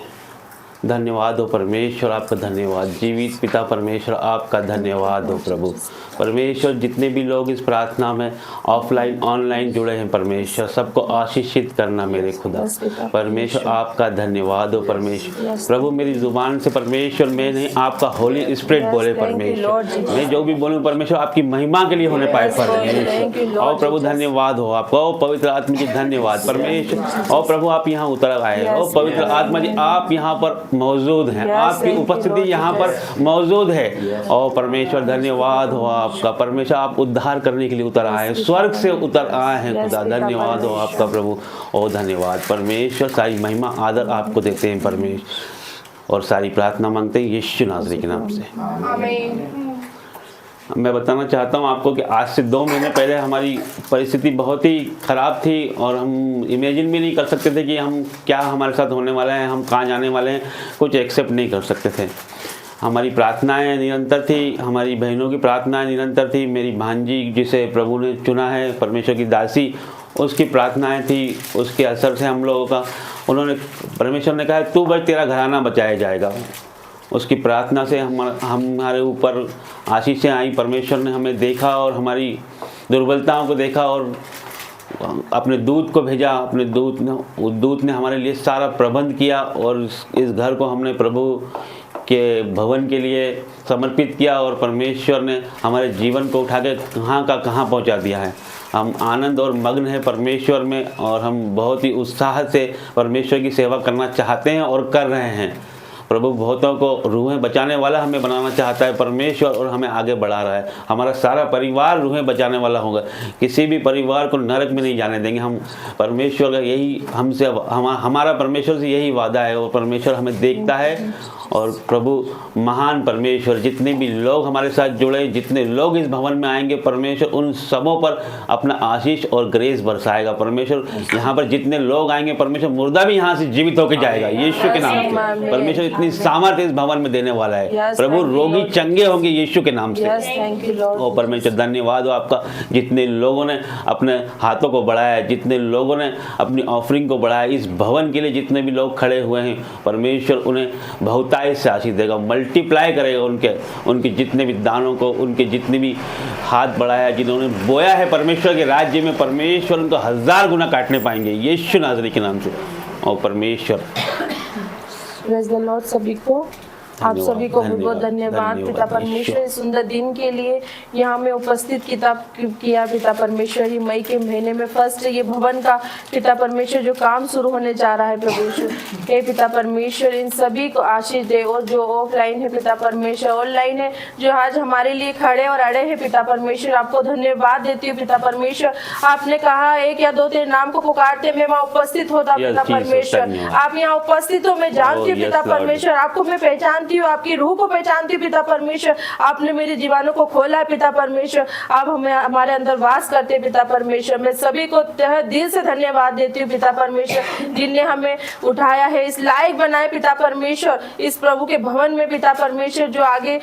धन्यवाद हो परमेश्वर, आपका धन्यवाद। जीवित पिता परमेश्वर, आपका धन्यवाद हो प्रभु। परमेश्वर जितने भी लोग इस प्रार्थना में ऑफलाइन ऑनलाइन जुड़े हैं परमेश्वर सबको आशीषित करना मेरे खुदा। परमेश्वर आपका धन्यवाद हो परमेश्वर। प्रभु मेरी जुबान से परमेश्वर मैं नहीं आपका होली स्पिरिट बोले परमेश्वर। मैं जो भी बोलूँ परमेश्वर आपकी महिमा के लिए होने पाए परमेश्वर। और प्रभु धन्यवाद हो आपका। ओ पवित्र आत्मा जी धन्यवाद परमेश्वर। और प्रभु आप यहाँ उतर आए। ओ पवित्र आत्मा जी आप यहाँ पर मौजूद हैं, आपकी उपस्थिति यहाँ पर मौजूद है। और परमेश्वर धन्यवाद हो आपका। परमेश्वर आप उद्धार करने के लिए उतर आए, स्वर्ग से उतर आए हैं खुदा। धन्यवाद हो आपका प्रभु। ओ धन्यवाद परमेश्वर। सारी महिमा आदर आपको देते हैं परमेश्वर और सारी प्रार्थना मांगते हैं यीशु नासरी के नाम से। मैं बताना चाहता हूँ आपको कि आज से 2 महीने पहले हमारी परिस्थिति बहुत ही ख़राब थी और हम इमेजिन भी नहीं कर सकते थे कि हम क्या हमारे साथ होने वाला है, हम कहाँ जाने वाले हैं, कुछ एक्सेप्ट नहीं कर सकते थे। हमारी प्रार्थनाएं निरंतर थी, हमारी बहनों की प्रार्थनाएं निरंतर थी। मेरी भांजी जिसे प्रभु ने चुना है, परमेश्वर की दासी, उसकी प्रार्थनाएं थी। उसके असर से हम लोगों का उन्होंने परमेश्वर ने कहा तू बच तेरा घराना बचाया जाएगा। उसकी प्रार्थना से हमारे ऊपर आशीषें आई। परमेश्वर ने हमें देखा और हमारी दुर्बलताओं को देखा और अपने दूत को भेजा। अपने दूत ने हमारे लिए सारा प्रबंध किया और इस घर को हमने प्रभु के भवन के लिए समर्पित किया और परमेश्वर ने हमारे जीवन को उठा के कहाँ का कहाँ पहुँचा दिया है। हम आनंद और मग्न हैं परमेश्वर में और हम बहुत ही उत्साह से परमेश्वर की सेवा करना चाहते हैं और कर रहे हैं। प्रभु बहुतों को रूहें बचाने वाला हमें बनाना चाहता है परमेश्वर और हमें आगे बढ़ा रहा है। हमारा सारा परिवार रूहें बचाने वाला होगा। किसी भी परिवार को नरक में नहीं जाने देंगे हम। परमेश्वर का यही हमसे हमारा परमेश्वर से यही वादा है और परमेश्वर हमें देखता है। और प्रभु महान परमेश्वर जितने भी लोग हमारे साथ जुड़े, जितने लोग इस भवन में आएंगे परमेश्वर उन सबों पर अपना आशीष और ग्रेस बरसाएगा परमेश्वर। यहाँ पर जितने लोग आएंगे परमेश्वर मुर्दा भी यहाँ से जीवित होकर जाएगा यीशु के नाम से। परमेश्वर इतनी सामर्थ्य इस भवन में देने वाला है। प्रभु रोगी चंगे होंगे यीशु के नाम से। ओ परमेश्वर धन्यवाद हो आपका। जितने लोगों ने अपने हाथों को बढ़ाया, जितने लोगों ने अपनी ऑफरिंग को बढ़ाया इस भवन के लिए, जितने भी लोग खड़े हुए हैं परमेश्वर उन्हें बहुतायत से आशीष देगा, मल्टीप्लाई करेगा उनके जितने भी दानों को, उनके जितने भी हाथ बढ़ाया, जिन्होंने बोया है परमेश्वर के राज्य में परमेश्वर उनको 1000 गुना काटने पाएंगे यीशु नाज़री के नाम से। और परमेश्वर प्रेज़ द लॉर्ड। सभी को आप सभी को बहुत बहुत धन्यवाद पिता परमेश्वर इस सुंदर दिन के लिए यहाँ में उपस्थित किया पिता परमेश्वर। ही मई के महीने में फर्स्ट ये भवन का पिता परमेश्वर जो काम शुरू होने जा रहा है प्रभु यीशु हे पिता परमेश्वर इन सभी को आशीष दे। और जो ऑफलाइन है पिता परमेश्वर, ऑनलाइन है, जो आज हमारे लिए खड़े और अड़े हैं पिता परमेश्वर, आपको धन्यवाद देती हूँ पिता परमेश्वर। आपने कहा 1 या 2 तेरे नाम को पुकारते मैं वहाँ उपस्थित होता पिता परमेश्वर। आप यहाँ उपस्थित हो, मैं जानती हूँ पिता परमेश्वर, आपको मैं पहचानती हूँ, आपकी रूह को पहचानती हूँ पिता परमेश्वर। आपने मेरे जीवानों को खोला है पिता परमेश्वर। आप हमें हमारे अंदर वास करते पिता परमेश्वर। मैं सभी को दिल से धन्यवाद देती हूँ पिता परमेश्वर जिनने हमें उठाया है, इस लायक बनाए पिता परमेश्वर इस प्रभु के भवन में पिता परमेश्वर जो आगे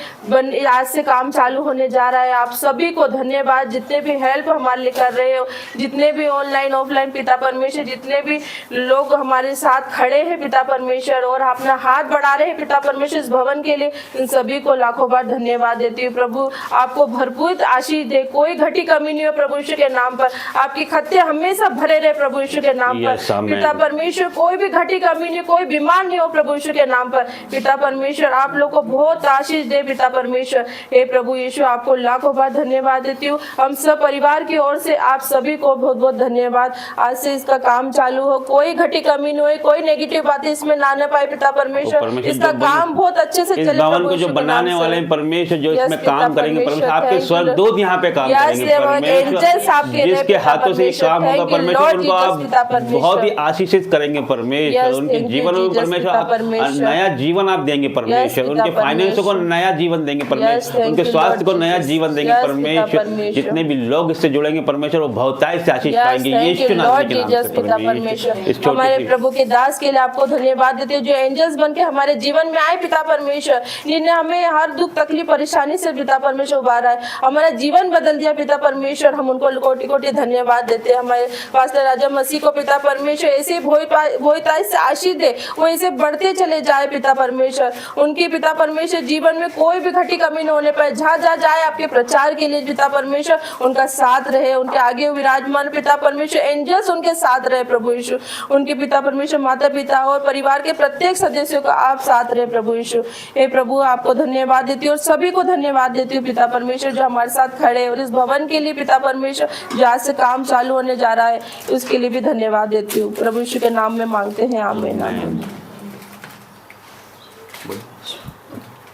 आज से काम चालू होने जा रहा है। आप सभी को धन्यवाद, जितने भी हेल्प हमारे लिए कर रहे हो, जितने भी ऑनलाइन ऑफलाइन पिता परमेश्वर, जितने भी लोग हमारे साथ खड़े हैं पिता परमेश्वर और अपना हाथ बढ़ा रहे हैं पिता परमेश्वर इस भवन के लिए, इन सभी को लाखों बार धन्यवाद देती हूँ। प्रभु आपको भरपूर आशीष दे, कोई घटी कमी नहीं हो प्रभु यीशु के नाम पर। आपके खत्ते हमेशा भरे रहे प्रभु यीशु के नाम पर पिता परमेश्वर। कोई भी घटी कमी नहीं, कोई बीमार नहीं हो प्रभु यीशु के नाम पर पिता परमेश्वर। आप लोग को बहुत आशीष दे पिता परमेश्वर। हे प्रभु यीशु आपको लाखों बार धन्यवाद देती हूँ। हम सब परिवार की ओर से आप सभी को बहुत बहुत धन्यवाद। आज से इसका काम चालू हो, कोई घटी कमी नहीं हो, कोई नेगेटिव बातें इसमें ना पाए पिता परमेश्वर। इसका काम बहुत अच्छे से चले। भवन को जो बनाने वाले हैं परमेश्वर, जो इसमें काम करेंगे परमेश्वर, आपके स्वर्गदूत यहाँ पे काम करेंगे परमेश्वर। जिसके हाथों से ये काम होगा परमेश्वर उनको आप बहुत ही आशीषित करेंगे परमेश्वर। उनके जीवन में परमेश्वर नया जीवन आप देंगे परमेश्वर। उनके फाइनेंस को नया जीवन देंगे परमेश्वर। उनके स्वास्थ्य को नया जीवन देंगे परमेश्वर। जितने भी लोग इससे जुड़ेंगे परमेश्वर वो बहुतायत से आशीष पाएंगे यीशु नाम के नाम से परमेश्वर। हमारे प्रभु के दास के लिए आपको धन्यवाद देते हैं जो एंजल्स बन के हमारे जीवन में आए पिता परमेश्वर, जिन्हें हमें हर दुख तकलीफ परेशानी से पिता परमेश्वर उबारा है, हमारा जीवन बदल दिया पिता परमेश्वर। हम उनको कोटि कोटि धन्यवाद देते हैं। हमारे पास्टर राजा मसीह को पिता परमेश्वर ऐसे भोईताई से आशीष दे, वो ऐसे बढ़ते चले जाए पिता परमेश्वर। उनके पिता परमेश्वर जीवन में कोई भी घटी कमी न होने पाए, जहाँ जहाँ जाए आपके प्रचार के लिए पिता परमेश्वर उनका साथ रहे, उनके आगे विराजमान पिता परमेश्वर एंजल्स उनके साथ रहे प्रभु यीशु। उनके पिता परमेश्वर माता पिता और परिवार के प्रत्येक सदस्यों को आप साथ रहे प्रभु यीशु। हे प्रभु, आपको धन्यवाद देती हूँ और सभी को धन्यवाद देती हूँ पिता परमेश्वर, जो हमारे साथ खड़े हैं और इस भवन के लिए पिता परमेश्वर जहाँ से काम चालू होने जा रहा है उसके लिए भी धन्यवाद देती हूँ। प्रभु यीशु के नाम में मांगते हैं, आमीन आमीन।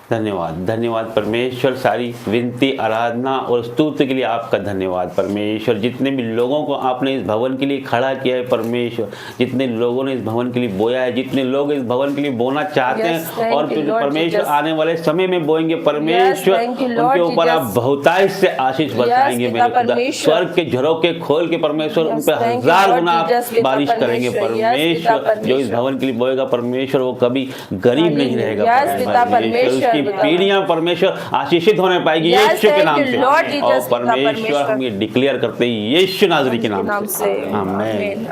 धन्यवाद, धन्यवाद परमेश्वर। सारी विनती, आराधना और स्तुति के लिए आपका धन्यवाद परमेश्वर। जितने भी लोगों को आपने इस भवन के लिए खड़ा किया है परमेश्वर, जितने लोगों ने इस भवन के लिए बोया है, जितने लोग इस भवन के लिए बोना चाहते हैं और परमेश्वर आने वाले समय में बोएंगे परमेश्वर, उनके ऊपर आप बहुतायत से आशीष बरसाएंगे मेरे खुदा। स्वर्ग के झरोखे खोल के परमेश्वर उन पर 1000 गुना आप बारिश करेंगे परमेश्वर। जो इस भवन के लिए बोएगा परमेश्वर वो कभी गरीब नहीं रहेगा परमेश्वर। पीढ़ियां परमेश्वर आशीषित होने पाएगी यीशु के नाम से। और परमेश्वर हम ये डिक्लेयर करते हैं यीशु नाज़री के नाम से, आमीन।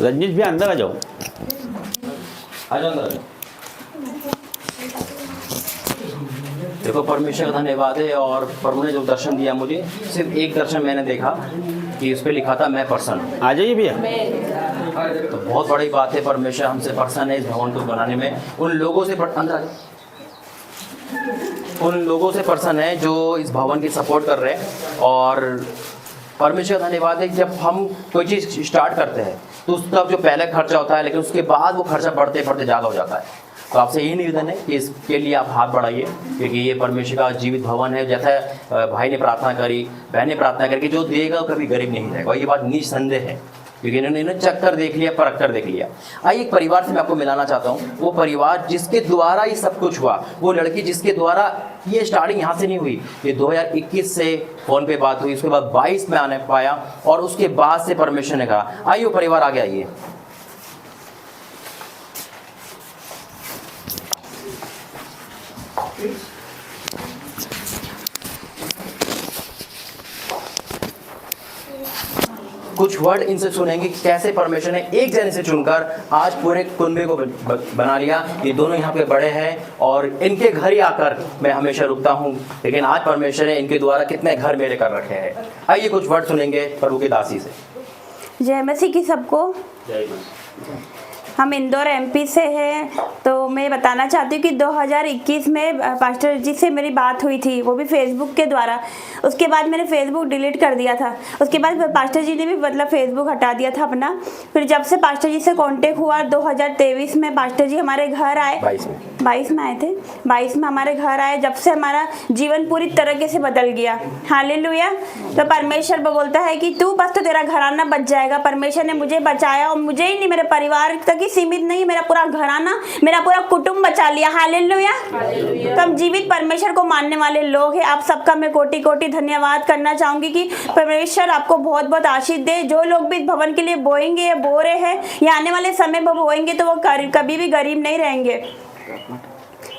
रंजीत भी अंदर आ जाओ, आ जाओ अंदर। देखो परमेश्वर का धन्यवाद है। और प्रभु ने जो दर्शन दिया मुझे, सिर्फ एक दर्शन मैंने देखा कि उस पर लिखा था मैं प्रसन्न हूँ। आ जाइए भैया। तो बहुत बड़ी बात है, परमेश्वर हमसे प्रसन्न है इस भवन को बनाने में। उन लोगों से अंदर उन लोगों से प्रसन्न है जो इस भवन की सपोर्ट कर रहे हैं। और परमेश्वर का धन्यवाद है कि जब हम कोई चीज़ स्टार्ट करते हैं तो उसका जो पहले खर्चा होता है, लेकिन उसके बाद वो खर्चा बढ़ते बढ़ते ज़्यादा हो जाता है। तो आपसे यही निवेदन है कि इसके लिए आप हाथ बढ़ाइए, क्योंकि ये परमेश्वर का जीवित भवन है। जैसा भाई ने प्रार्थना करी, बहन ने प्रार्थना करी कि जो देगा कभी गरीब नहीं रहेगा, और ये बात निसंदेह है, क्योंकि इन्होंने चख कर देख लिया, परख कर देख लिया। आइए एक परिवार से मैं आपको मिलाना चाहता हूँ। वो परिवार जिसके द्वारा ये सब कुछ हुआ, वो लड़की जिसके द्वारा ये स्टार्टिंग यहाँ से नहीं हुई, ये 2021 से फ़ोन पे बात हुई, उसके बाद 22 में आने पाया, और उसके बाद से परमेश्वर ने कहा आइए वो परिवार आगे आइए। कुछ वर्ड इनसे सुनेंगे कि कैसे परमेश्वर ने एक जने से चुनकर आज पूरे कुनबे को बना लिया। ये दोनों यहाँ पे बड़े हैं और इनके घर ही आकर मैं हमेशा रुकता हूँ, लेकिन आज परमेश्वर ने इनके द्वारा कितने घर मेरे कर रखे हैं। आइए कुछ वर्ड सुनेंगे प्रभु की दासी से। जय मसीह की सबको। हम इंदौर एमपी से हैं। तो मैं बताना चाहती हूँ कि 2021 में पास्टर जी से मेरी बात हुई थी, वो भी फेसबुक के द्वारा। उसके बाद मैंने फेसबुक डिलीट कर दिया था। उसके बाद पास्टर जी ने भी मतलब फेसबुक हटा दिया था अपना। फिर जब से पास्टर जी से कांटेक्ट हुआ 2023 में पास्टर जी हमारे घर आए, 22 में आए थे, 22 में हमारे घर आए। जब से हमारा जीवन पूरी तरीके से बदल गया। हालेलुया। तो परमेश्वर बोलता है कि तू बस तो तेरा घराना बच जाएगा। परमेश्वर ने मुझे बचाया, और मुझे ही नहीं मेरे परिवार तक ही सीमित नहीं, मेरा पूरा घराना, मेरा पूरा कुटुंब बचा लिया। हालेलुया। तो हम जीवित परमेश्वर को मानने वाले लोग हैं। आप सबका मैं कोटि कोटि धन्यवाद करना चाहूंगी कि परमेश्वर आपको बहुत बहुत आशीष दे। जो लोग भी इस भवन के लिए बोएंगे, बो रहे हैं, या आने वाले समय में बोएंगे, तो वो कभी भी गरीब नहीं रहेंगे।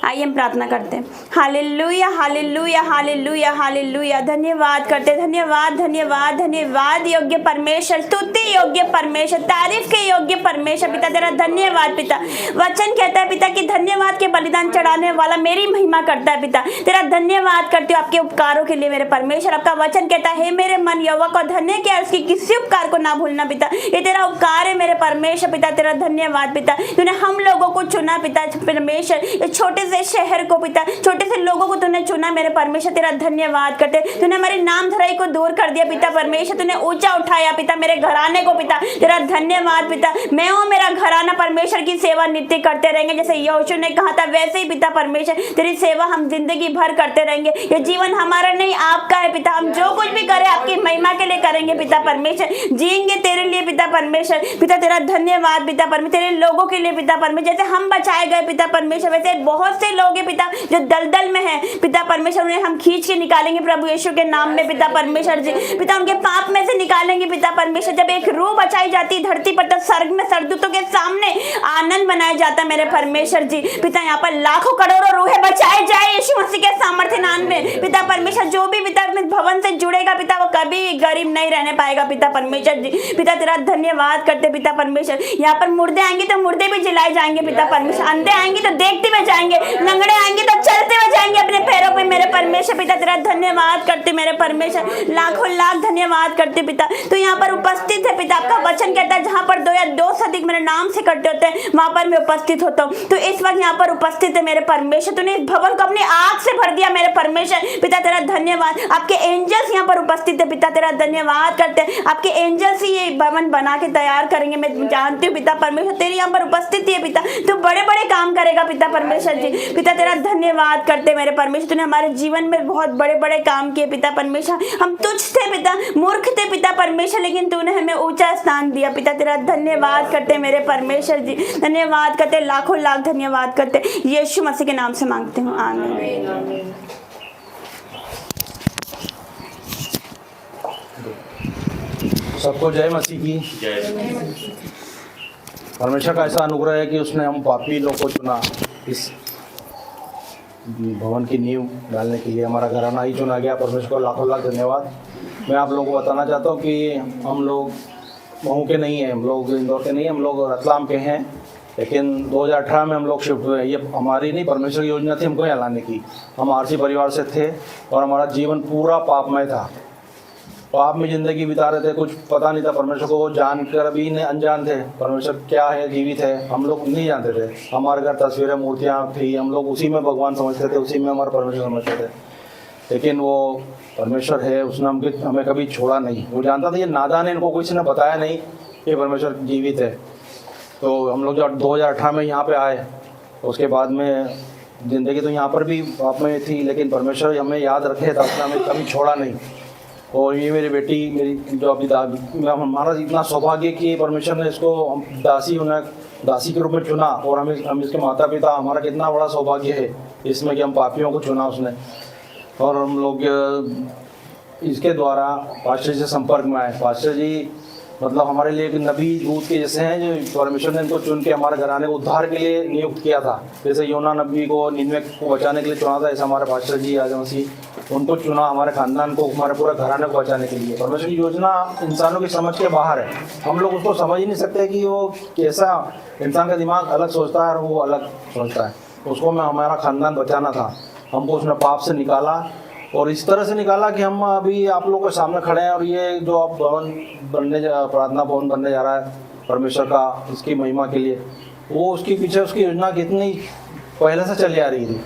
आइए हम प्रार्थना करते हैं। Hallelujah hallelujah hallelujah hallelujah. धन्यवाद करते, धन्यवाद धन्यवाद धन्यवाद। योग्य परमेश्वर, स्तुति योग्य परमेश्वर, तारीफ के योग्य परमेश्वर। पिता तेरा धन्यवाद। पिता वचन कहता है पिता कि धन्यवाद के बलिदान चढ़ाने वाला मेरी महिमा करता है। पिता तेरा धन्यवाद करते हो आपके उपकारों के लिए मेरे परमेश्वर। आपका वचन कहता है मेरे मन यहोवा को धन्य किया, उसकी किसी उपकार को ना भूलना। पिता ये तेरा उपकार है मेरे परमेश्वर। पिता तेरा धन्यवाद। पिता तूने हम लोगों को चुना पिता परमेश्वर, छोटे से शहर को पिता, छोटे से लोगों को तूने चुना मेरे परमेश्वर। तेरा धन्यवाद करते। तूने हमारे नाम धराई को दूर कर दिया पिता परमेश्वर। तूने ऊंचा उठाया पिता मेरे घराने को। पिता तेरा धन्यवाद। पिता मैं और मेरा घराना परमेश्वर की सेवा नित्य करते रहेंगे, जैसे यहोशू ने कहा था वैसे ही पिता परमेश्वर तेरी सेवा हम जिंदगी भर करते रहेंगे। ये जीवन हमारा नहीं आपका है पिता। हम जो कुछ भी करें आपकी महिमा के लिए करेंगे पिता परमेश्वर। जिएंगे तेरे लिए पिता परमेश्वर। पिता तेरा धन्यवाद पिता परमेश्वर। तेरे लोगों के लिए पिता परमेश्वर, जैसे हम बचाए गए पिता परमेश्वर, वैसे बहुत से ऐसे लोग हैं पिता जो दलदल में है पिता परमेश्वर, उन्हें हम खींच के निकालेंगे प्रभु यीशु के नाम में पिता परमेश्वर जी। पिता उनके पाप में से निकालेंगे पिता परमेश्वर। जब एक रूह बचाई जाती धरती पर तब स्वर्ग में सरदूतों के सामने आनंद मनाया जाता मेरे परमेश्वर जी। पिता यहाँ पर लाखों करोड़ों रूहें बचाए जाए यीशु मसीह के सामर्थ्य नाम में पिता परमेश्वर। जो भी पिता इस भवन से जुड़ेगा पिता वो कभी गरीब नहीं रहने पाएगा पिता परमेश्वर जी। पिता तेरा धन्यवाद करते पिता परमेश्वर। यहाँ पर मुर्दे आएंगे तो मुर्दे भी जलाए जाएंगे पिता परमेश्वर, अंधे आएंगे तो देखते हुए जाएंगे, लंगड़े आएंगे तो चलते हुए जाएंगे अपने पैरों पे मेरे परमेश्वर। पिता तेरा धन्यवाद करते मेरे परमेश्वर, लाखों लाख धन्यवाद करते पिता। तो यहाँ पर उपस्थित है पिता, आपका वचन कहता है जहाँ पर 2 या 2 से अधिक मेरे नाम से इकट्ठे होते हैं वहां पर मैं उपस्थित होता हूँ। तो इस वक्त यहाँ पर उपस्थित है मेरे परमेश्वर, तूने इस भवन को अपनी आग से भर दिया मेरे परमेश्वर। पिता तेरा धन्यवाद। आपके एंजल्स यहाँ पर उपस्थित है पिता तेरा धन्यवाद करते हैं। आपके एंजल्स ही ये भवन बना के तैयार करेंगे, मैं जानती हूँ पिता परमेश्वर। तेरी यहाँ पर उपस्थिति है पिता, तू बड़े बड़े काम करेगा पिता परमेश्वर जी। पिता तेरा धन्यवाद करते मेरे परमेश्वर, तूने हमारे जीवन में बहुत बड़े बड़े काम किए पिता परमेश्वर। हम तुझ थे पिता, मूर्ख थे पिता परमेश्वर, लेकिन तूने हमें ऊंचा स्थान दिया पिता तेरा धन्यवाद करते मेरे परमेश्वर जी। धन्यवाद करते, लाखों लाख धन्यवाद करते, यीशु मसीह के नाम से मांगते हूँ, आमीन। सबको जय मसीह की। परमेश्वर का ऐसा अनुग्रह है कि उसने हम पापी लोग को चुना इस भवन की नींव डालने के लिए, हमारा घराना ही चुना गया। परमेश्वर को लाखों लाख धन्यवाद। मैं आप लोगों को बताना चाहता हूँ कि हम लोग महू के नहीं हैं, हम लोग इंदौर के नहीं हैं, हम लोग रतलाम के हैं। लेकिन 2018 में हम लोग शिफ्ट हुए। ये हमारी नहीं, परमेश्वर की योजना थी हमको यहाँ लाने की। हम आरसी परिवार से थे और हमारा जीवन पूरा पापमय था। पाप में ज़िंदगी बिता रहे थे, कुछ पता नहीं था परमेश्वर को जानकर भी नहीं, अनजान थे परमेश्वर क्या है, जीवित है, हम लोग नहीं जानते थे। हमारे घर तस्वीरें मूर्तियाँ थी, हम लोग उसी में भगवान समझते थे, उसी में हमारा परमेश्वर समझते थे। लेकिन वो परमेश्वर है, उसने हमें कभी छोड़ा नहीं। वो जानता था ये नादान है, इनको किसी ने बताया नहीं कि परमेश्वर जीवित है। तो हम लोग जब 2018 में यहाँ पे आए, उसके बाद में ज़िंदगी तो यहाँ पर भी पाप में थी, लेकिन परमेश्वर हमें याद रखे था, उसने हमें कभी छोड़ा नहीं। और ये मेरी बेटी, मेरी जो अभी हमारा इतना सौभाग्य कि परमेश्वर ने इसको दासी के रूप में चुना, और हम इसके माता पिता, हमारा कितना बड़ा सौभाग्य है इसमें कि हम पापियों को चुना उसने। और हम लोग इसके द्वारा पास्टर जी से संपर्क में आए। पास्टर जी मतलब हमारे लिए एक नबी दूत के जैसे हैं, जो परमेश्वर ने इनको चुन के हमारे घराने को उद्धार के लिए नियुक्त किया था। जैसे योना नबी को निन्वे को बचाने के लिए चुना था, ऐसा हमारे पास्टर जी आजम मसीह उनको चुना, हमारे खानदान को, हमारे पूरे घराने को बचाने के लिए। परमेश्वर की योजना इंसानों की समझ के बाहर है। हम लोग उसको समझ ही नहीं सकते कि वो कैसा, इंसान का दिमाग अलग सोचता है और वो अलग सोचता है। उसको मैं हमारा खानदान बचाना था, हमको उसने पाप से निकाला और इस तरह से निकाला कि हम अभी आप लोगों के सामने खड़े हैं। और ये जो अब भवन प्रार्थना भवन बनने जा रहा है परमेश्वर का, इसकी महिमा के लिए, वो उसके पीछे उसकी योजना कितनी पहले से चली आ रही थी।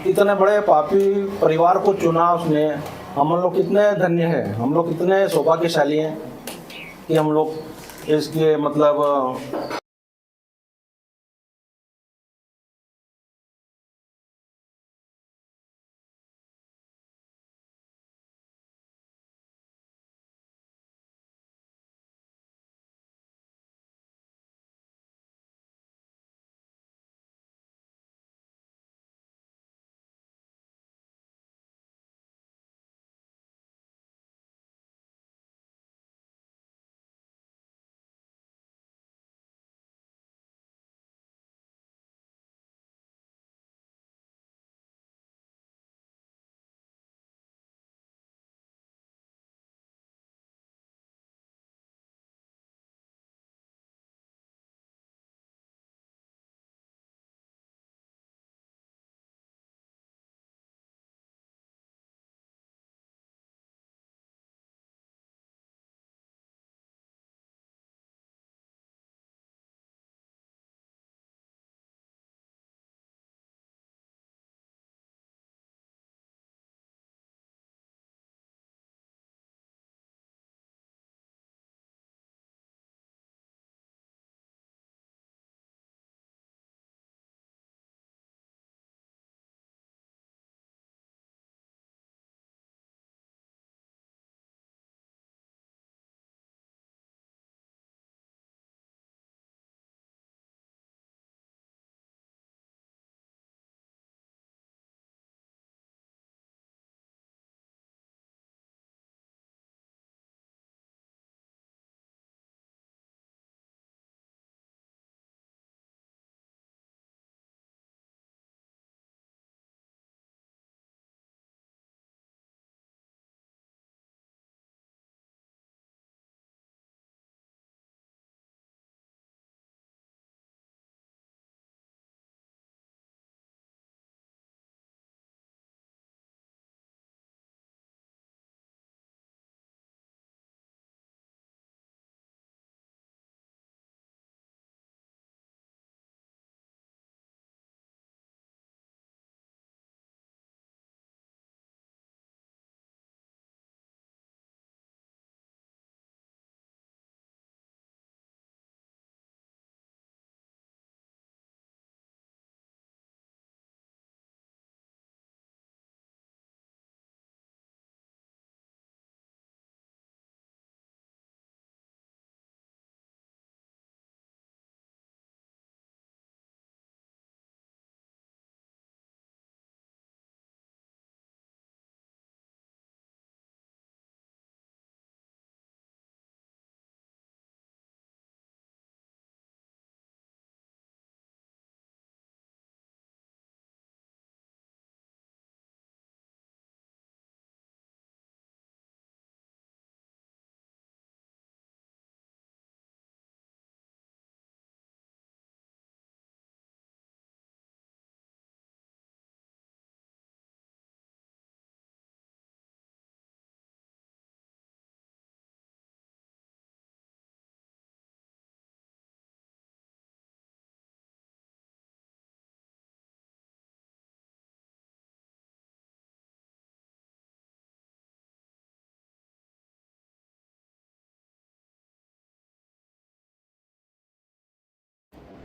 इतने बड़े पापी परिवार को चुना उसने। हम लोग कितने धन्य हैं, हम लोग कितने सौभाग्यशाली हैं कि हम लोग इसके मतलब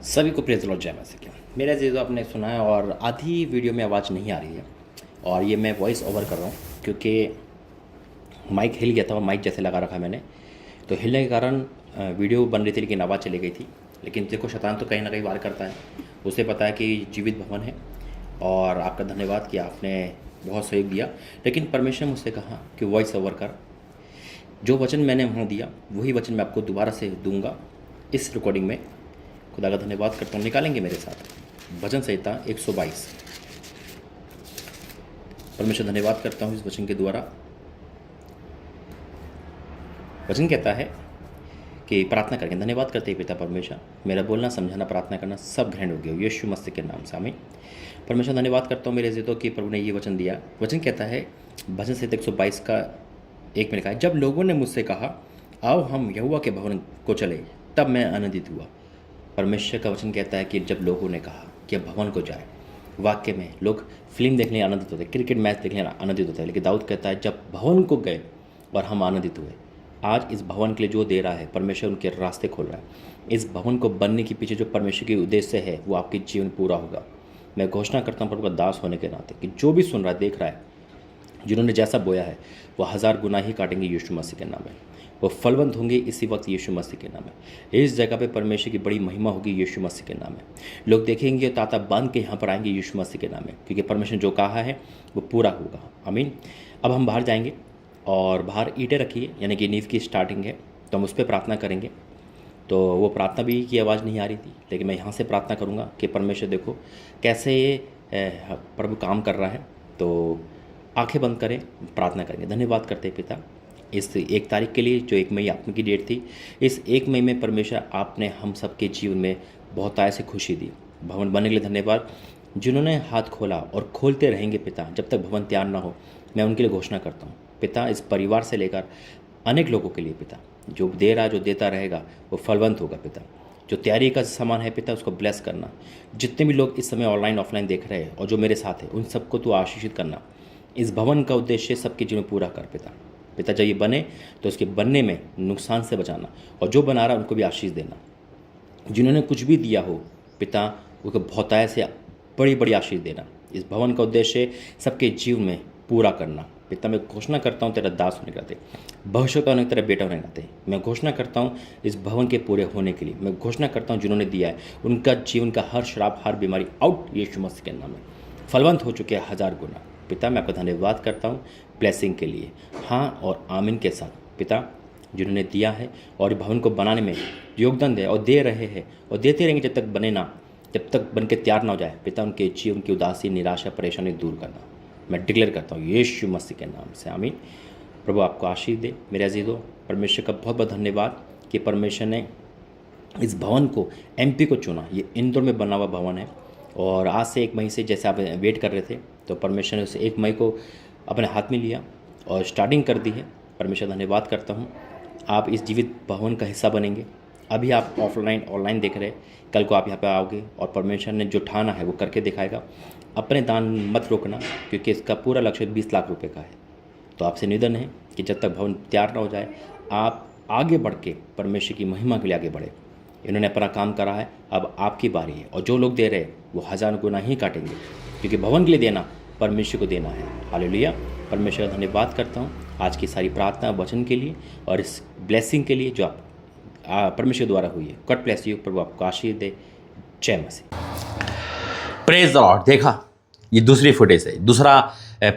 सभी को प्रेज लॉर्ड जय मसीह की। मेरा जीजो आपने सुना है और आधी वीडियो में आवाज़ नहीं आ रही है और ये मैं वॉइस ओवर कर रहा हूँ क्योंकि माइक हिल गया था और माइक जैसे लगा रखा मैंने, तो हिलने के कारण वीडियो बन रही थी लेकिन आवाज़ चली गई थी। लेकिन देखो शैतान तो कहीं ना कहीं वार करता है, उसे पता है कि जीवित भवन है और आपका धन्यवाद कि आपने बहुत सहयोग दिया। लेकिन परमेश्वर ने मुझसे कहा कि वॉइस ओवर कर, जो वचन मैंने वहाँ दिया वही वचन मैं आपको दोबारा से दूंगा इस रिकॉर्डिंग में। खुदा का धन्यवाद करता हूँ। निकालेंगे मेरे साथ भजन संहिता 122। परमेश्वर धन्यवाद करता हूँ इस वचन के द्वारा। वचन कहता है कि प्रार्थना करेंगे। धन्यवाद करते हैं पिता परमेश्वर, मेरा बोलना समझाना प्रार्थना करना सब ग्रहण हो गया यीशु मसीह के नाम से आमीन। परमेश्वर धन्यवाद करता हूँ मेरे जीतो कि प्रभु ने ये वचन दिया। वचन कहता है भजन संहिता 122 का 1 में लिखा है, जब लोगों ने मुझसे कहा आओ हम यहोवा के भवन को चले, तब मैं आनंदित हुआ। परमेश्वर का वचन कहता है कि जब लोगों ने कहा कि अब भवन को जाए, वाक्य में लोग फिल्म देखने आनंदित होते, क्रिकेट मैच देखने आनंदित होते हैं, लेकिन दाऊद कहता है जब भवन को गए और हम आनंदित हुए। आज इस भवन के लिए जो दे रहा है परमेश्वर उनके रास्ते खोल रहा है। इस भवन को बनने के पीछे जो परमेश्वर के उद्देश्य है वो आपके जीवन पूरा होगा। मैं घोषणा करता हूँ प्रभु का दास होने के नाते कि जो भी सुन रहा है देख रहा है, जिन्होंने जैसा बोया है वो 1000 गुना ही काटेंगे यीशु मसीह के नाम में। वो फलवंत होंगे इसी वक्त यीशु मसीह के नाम है। इस जगह पे परमेश्वर की बड़ी महिमा होगी यीशु मसीह के नाम में। लोग देखेंगे ताता बांध के यहाँ पर आएंगे यीशु मसीह के नाम में, क्योंकि परमेश्वर जो कहा है वो पूरा होगा आमीन। अब हम बाहर जाएंगे और बाहर ईंटें रखिए, यानी कि नींव की स्टार्टिंग है, तो हम उस पर प्रार्थना करेंगे। तो वो प्रार्थना भी की आवाज़ नहीं आ रही थी, लेकिन मैं यहाँ से प्रार्थना करूँगा कि परमेश्वर देखो कैसे ये प्रभु काम कर रहा है। तो आंखें बंद करें, प्रार्थना करेंगे। धन्यवाद करते हैं पिता इस 1 तारीख के लिए जो 1 मई आप की डेट थी। इस 1 मई में परमेश्वर आपने हम सबके जीवन में बहुत आय से खुशी दी। भवन बनने के लिए धन्यवाद। जिन्होंने हाथ खोला और खोलते रहेंगे पिता जब तक भवन तैयार ना हो, मैं उनके लिए घोषणा करता हूँ पिता, इस परिवार से लेकर अनेक लोगों के लिए पिता, जो दे रहा जो देता रहेगा वो फलवंत होगा पिता। जो तैयारी का सामान है पिता उसको ब्लेस करना। जितने भी लोग इस समय ऑनलाइन ऑफलाइन देख रहे हैं और जो मेरे साथ है उन सबको तू आशीषित करना। इस भवन का उद्देश्य सबके जीवन पूरा कर पिता। पिता जब ये बने तो उसके बनने में नुकसान से बचाना, और जो बना रहा उनको भी आशीष देना। जिन्होंने कुछ भी दिया हो पिता उनको बहुतायत से बड़ी बड़ी आशीष देना। इस भवन का उद्देश्य सबके जीवन में पूरा करना। पिता मैं घोषणा करता हूँ तेरा दास होने के नाते, भविष्य का होने तेरा बेटा होने के नाते मैं घोषणा करता हूँ इस भवन के पूरे होने के लिए। मैं घोषणा करता हूँ जिन्होंने दिया है उनका जीवन का हर श्राप हर बीमारी आउट यीशु मसीह के नाम में फलवंत हो चुके हैं 1000 गुना। पिता मैं आपका धन्यवाद करता हूँ ब्लेसिंग के लिए, हाँ और आमीन के साथ। पिता जिन्होंने दिया है और भवन को बनाने में योगदान दे और दे रहे हैं और देते रहेंगे जब तक बने ना, जब तक बन के तैयार ना हो जाए पिता, उनके जीवन की उदासी निराशा परेशानी दूर करना मैं डिक्लेयर करता हूँ यीशु मसीह के नाम से आमीन। प्रभु आपको आशीष दे मेरे अजीजों। परमेश्वर का बहुत बहुत धन्यवाद कि परमेश्वर ने इस भवन को एमपी को चुना। ये इंदौर में बना हुआ भवन है और आज से 1 मई से जैसे आप वेट कर रहे थे तो परमेश्वर ने उसे 1 मई को अपने हाथ में लिया और स्टार्टिंग कर दी है। परमेश्वर धन्यवाद करता हूँ। आप इस जीवित भवन का हिस्सा बनेंगे। अभी आप ऑफलाइन ऑनलाइन देख रहे हैं, कल को आप यहाँ पे आओगे और परमेश्वर ने जो ठाना है वो करके दिखाएगा। अपने दान मत रोकना, क्योंकि इसका पूरा लक्ष्य 20 लाख रुपए का है। तो आपसे निवेदन है कि जब तक भवन तैयार ना हो जाए आप आगे बढ़ के परमेश्वर की महिमा के लिए आगे बढ़े। इन्होंने अपना काम करा है, अब आपकी बारी है और जो लोग दे रहे हैं वो 1000 गुना ही काटेंगे, क्योंकि भवन के लिए देना परमेश्वर को देना है। हालेलुया। परमेश्वर का धन्यवाद करता हूँ आज की सारी प्रार्थना वचन के लिए और इस ब्लेसिंग के लिए जो आप परमेश्वर द्वारा हुई है। God bless you. प्रभु आपको आशीष दे। जय मसीह। Praise the Lord. देखा ये दूसरी फुटेज है, दूसरा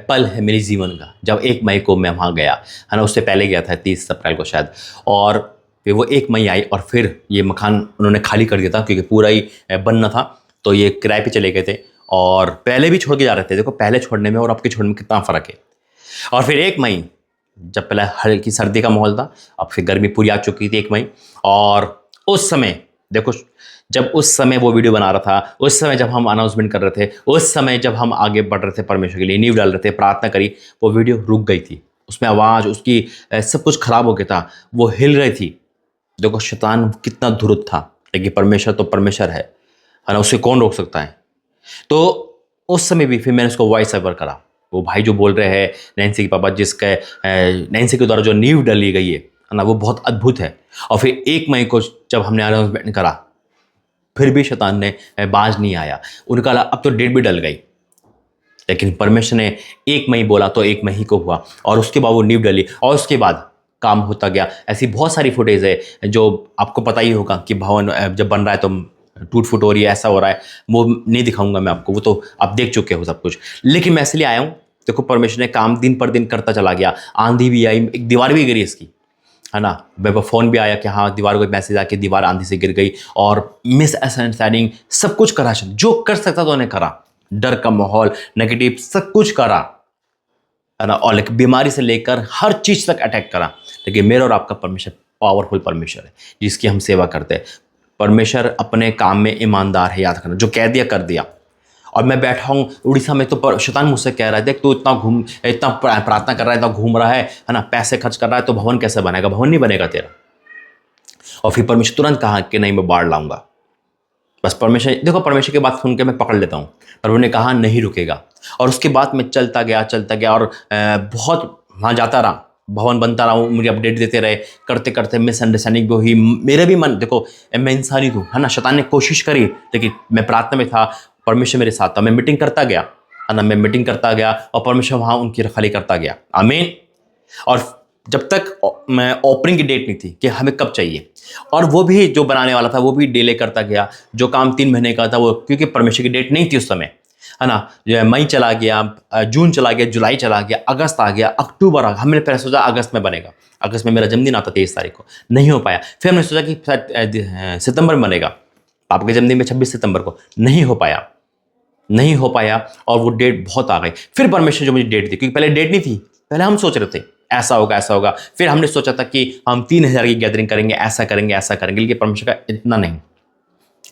पल है मेरे जीवन का जब 1 मई को मैं वहाँ गया है ना। उससे पहले गया था 30 अप्रैल को शायद, और फिर वो 1 मई आई और फिर ये मकान उन्होंने खाली कर दिया था क्योंकि पूरा ही बनना था। तो ये किराए पे चले गए थे और पहले भी छोड़ के जा रहे थे। देखो पहले छोड़ने में और अब के छोड़ने में कितना फ़र्क है। और फिर 1 मई जब पहले हल्की सर्दी का माहौल था, अब फिर गर्मी पूरी आ चुकी थी 1 मई। और उस समय देखो जब उस समय वो वीडियो बना रहा था, उस समय जब हम अनाउंसमेंट कर रहे थे, उस समय जब हम आगे बढ़ रहे थे परमेश्वर के लिए नींव डाल रहे थे, प्रार्थना करी, वो वीडियो रुक गई थी। उसमें आवाज़ उसकी सब कुछ खराब हो गया था, वो हिल रही थी। देखो शैतान कितना धुरुत था, लेकिन परमेश्वर तो परमेश्वर है ना, उसे कौन रोक सकता है। तो उस समय भी फिर मैंने उसको वॉइस ओवर करा। वो भाई जो बोल रहे हैं नैन्सी के पापा, जिसके नैन्सी के द्वारा जो नींव डाली गई है ना, वो बहुत अद्भुत है। और फिर 1 मई को जब हमने अनाउंसमेंट करा, फिर भी शैतान ने बाज नहीं आया। उनका अब तो डेट भी डल गई, लेकिन परमेश्वर ने 1 मई बोला तो 1 मई को हुआ, और उसके बाद वो नींव डली और उसके बाद काम होता गया। ऐसी बहुत सारी फुटेज है जो आपको पता ही होगा कि भवन जब बन रहा है तो टूट फुट हो रही है, ऐसा हो रहा है। वो नहीं दिखाऊंगा मैं आपको, वो तो आप देख चुके हो सब कुछ। लेकिन मैं इसलिए आया हूँ, देखो परमेश्वर ने काम दिन पर दिन करता चला गया। आंधी भी आई, एक दीवार भी गिरी इसकी, है ना। मेरे पास फ़ोन भी आया कि हाँ दीवार को एक मैसेज आया कि दीवार आंधी से गिर गई, और मिसअंडरस्टैंडिंग सब कुछ करा, जो कर सकता था उन्हें करा, डर का माहौल, नेगेटिव सब कुछ करा, है ना। और लेकिन बीमारी से लेकर हर चीज़ तक अटैक करा। लेकिन मेरा और आपका परमेश्वर पावरफुल परमेश्वर है जिसकी हम सेवा करते हैं। परमेश्वर अपने काम में ईमानदार है, याद करना। जो कह दिया कर दिया। और मैं बैठा हूँ उड़ीसा में, तो शैतान मुझसे कह रहा है, देख तू इतना प्रार्थना कर रहा है, इतना घूम रहा है ना, पैसे खर्च कर रहा है, तो भवन कैसे बनेगा? भवन नहीं बनेगा तेरा। और फिर परमेश्वर तुरंत कहा कि नहीं मैं बाढ़ लाऊंगा। बस परमेश्वर, देखो परमेश्वर की बात सुन के मैं पकड़ लेता हूँ, पर उन्होंने कहा नहीं रुकेगा। और उसके बाद मैं चलता गया और बहुत वहाँ जाता रहा, भवन बनता रहा, मुझे अपडेट देते रहे। करते करते मिसअंडरस्टैंडिंग भी हुई, मेरे भी मन, देखो मैं इंसान ही हूँ, है ना। शैतान ने कोशिश करी, लेकिन मैं प्रार्थना में था, परमेश्वर मेरे साथ था। मैं मीटिंग करता गया, है ना, मैं मीटिंग करता गया और परमेश्वर वहाँ उनकी रखवाली करता गया। आमीन। और जब तक मैं ओपनिंग की डेट नहीं थी कि हमें कब चाहिए, और वो भी जो बनाने वाला था वो भी डिले करता गया। जो काम 3 महीने का था वो, क्योंकि परमेश्वर की डेट नहीं थी उस समय, है ना। जो मई चला गया, जून चला गया, जुलाई चला गया, अगस्त आ गया, अक्टूबर आ गया। हमने पहले सोचा अगस्त में बनेगा, अगस्त में मेरा जन्मदिन आता 23 तारीख को, नहीं हो पाया। फिर हमने सोचा कि शायद सितंबर में बनेगा, आपके जन्मदिन में 26 सितंबर को, नहीं हो पाया और वो डेट बहुत आ गई। फिर परमेश्वर जो मुझे डेट दी, क्योंकि पहले डेट नहीं थी, पहले हम सोच रहे थे ऐसा होगा। फिर हमने सोचा था कि हम 3000 की गैदरिंग करेंगे, ऐसा करेंगे, लेकिन परमेश्वर का इतना नहीं,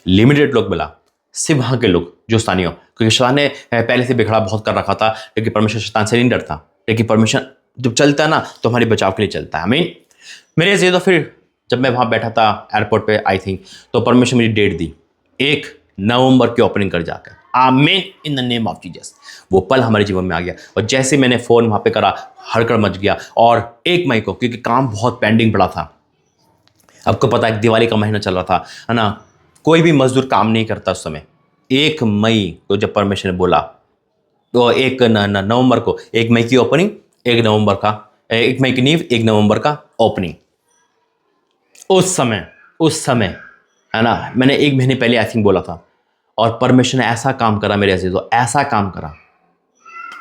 लिमिटेड लोग मिला, सिर्फ वहाँ के लोग जो स्थानीय, क्योंकि शैतान ने पहले से बिखड़ा बहुत कर रखा था। लेकिन परमेश्वर शैतान से नहीं डरता, लेकिन परमेश्वर जब चलता है ना तो हमारे बचाव के लिए चलता है। आमीन। मेरे से तो फिर जब मैं वहाँ बैठा था एयरपोर्ट पे, आई थिंक, तो परमेश्वर मुझे डेट दी 1 नवंबर की ओपनिंग कर जाकर। आमीन, in the name of Jesus. वो पल हमारे जीवन में आ गया, और जैसे मैंने फ़ोन वहाँ पे करा, हड़कड़ मच गया। और 1 मई को, क्योंकि काम बहुत पेंडिंग पड़ा था, आपको पता है दिवाली का महीना चल रहा था, है ना, कोई भी मजदूर काम नहीं करता उस समय। 1 मई को जब परमेश्वर ने बोला, तो 1 नवंबर को, 1 मई की ओपनिंग, 1 मई की नींव, 1 नवंबर का ओपनिंग। उस समय है ना, मैंने 1 महीने पहले आई थिंक बोला था, और परमेश्वर ने ऐसा काम करा मेरे अजीजों, ऐसा काम करा,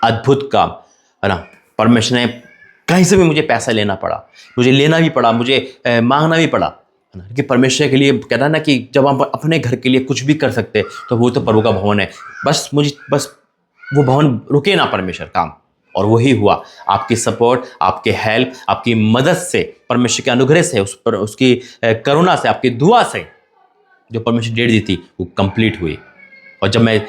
अद्भुत काम, है ना। परमेश्वर ने कहीं से भी मुझे पैसा लेना पड़ा, मुझे लेना भी पड़ा, मुझे मांगना भी पड़ा, है ना। कि परमेश्वर के लिए कहता है ना कि जब आप अपने घर के लिए कुछ भी कर सकते तो वो तो प्रभु का भवन है। बस वो भवन रुके ना, परमेश्वर काम, और वही हुआ। आपकी सपोर्ट, आपके हेल्प, आपकी मदद से, परमेश्वर के अनुग्रह से, उसकी करुणा से, आपकी दुआ से जो परमेश्वर डेट दी थी वो कंप्लीट हुई। और जब मैं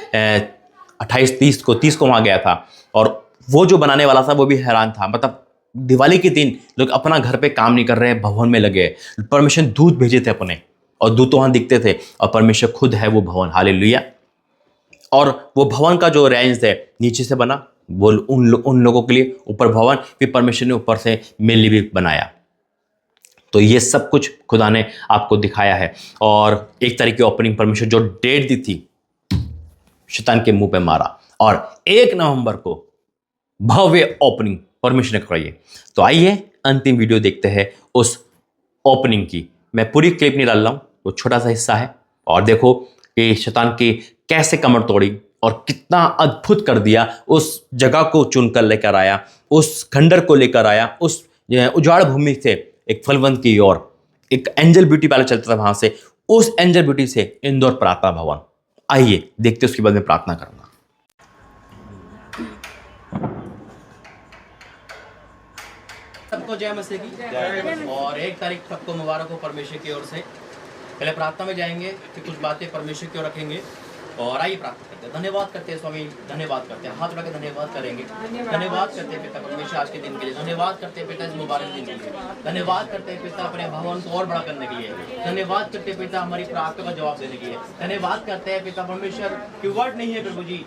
28-30 को वहाँ गया था, और वो जो बनाने वाला था वो भी हैरान था। मतलब दिवाली के दिन लोग अपना घर पे काम नहीं कर रहे हैं, भवन में लगे। परमेश्वर दूत भेजे थे अपने, और दूत वहाँ दिखते थे, और परमेश्वर खुद है वो भवन। हालेलुया। और वो भवन का जो रेंज है, नीचे से बना वो उन लोगों के लिए, ऊपर भवन, फिर परमेश्वर ने ऊपर से मेले भी बनाया। तो ये सब कुछ खुदा ने आपको दिखाया है। और 1 तारीख की ओपनिंग परमेश्वर जो डेट दी थी, शैतान के मुंह पे मारा, और 1 नवंबर को भव्य ओपनिंग परमेश्वर ने कराई। तो आइए अंतिम वीडियो देखते हैं उस ओपनिंग की। मैं पूरी क्लिप नहीं डाल रहा हूं, वो छोटा सा हिस्सा है, और देखो कि शैतान की कैसे कमर तोड़ी और कितना अद्भुत कर दिया। उस जगह को चुनकर लेकर आया, उस खंडर को लेकर आया, उस उजाड़ भूमि से एक फलवंत की ओर, एक एंजल ब्यूटी पहले चलता था वहां से, उस एंजल ब्यूटी से इंदौर प्रार्थना भवन। आइए देखते, उसके बाद में प्रार्थना करूंगा। सबको जय मसीह की, और 1 तारीख सबको मुबारक हो परमेश्वर की ओर से। पहले प्रार्थना में जाएंगे, फिर कुछ बातें परमेश्वर की ओर रखेंगे, और आइए प्रार्थना करते हैं। हैं, धन्यवाद करते हैं स्वामी, धन्यवाद करते हैं, हाथ उठा के धन्यवाद करेंगे, धन्यवाद करते हैं पिता परमेश्वर आज के दिन के लिए, धन्यवाद करते हैं पिता इस मुबारक दिन के लिए, धन्यवाद करते हैं पिता अपने भवन को और बड़ा करने के लिए, धन्यवाद करते हैं पिता हमारी प्रार्थना का जवाब देने के लिए, धन्यवाद करते हैं पिता परमेश्वर की वर्ड नहीं है प्रभु जी,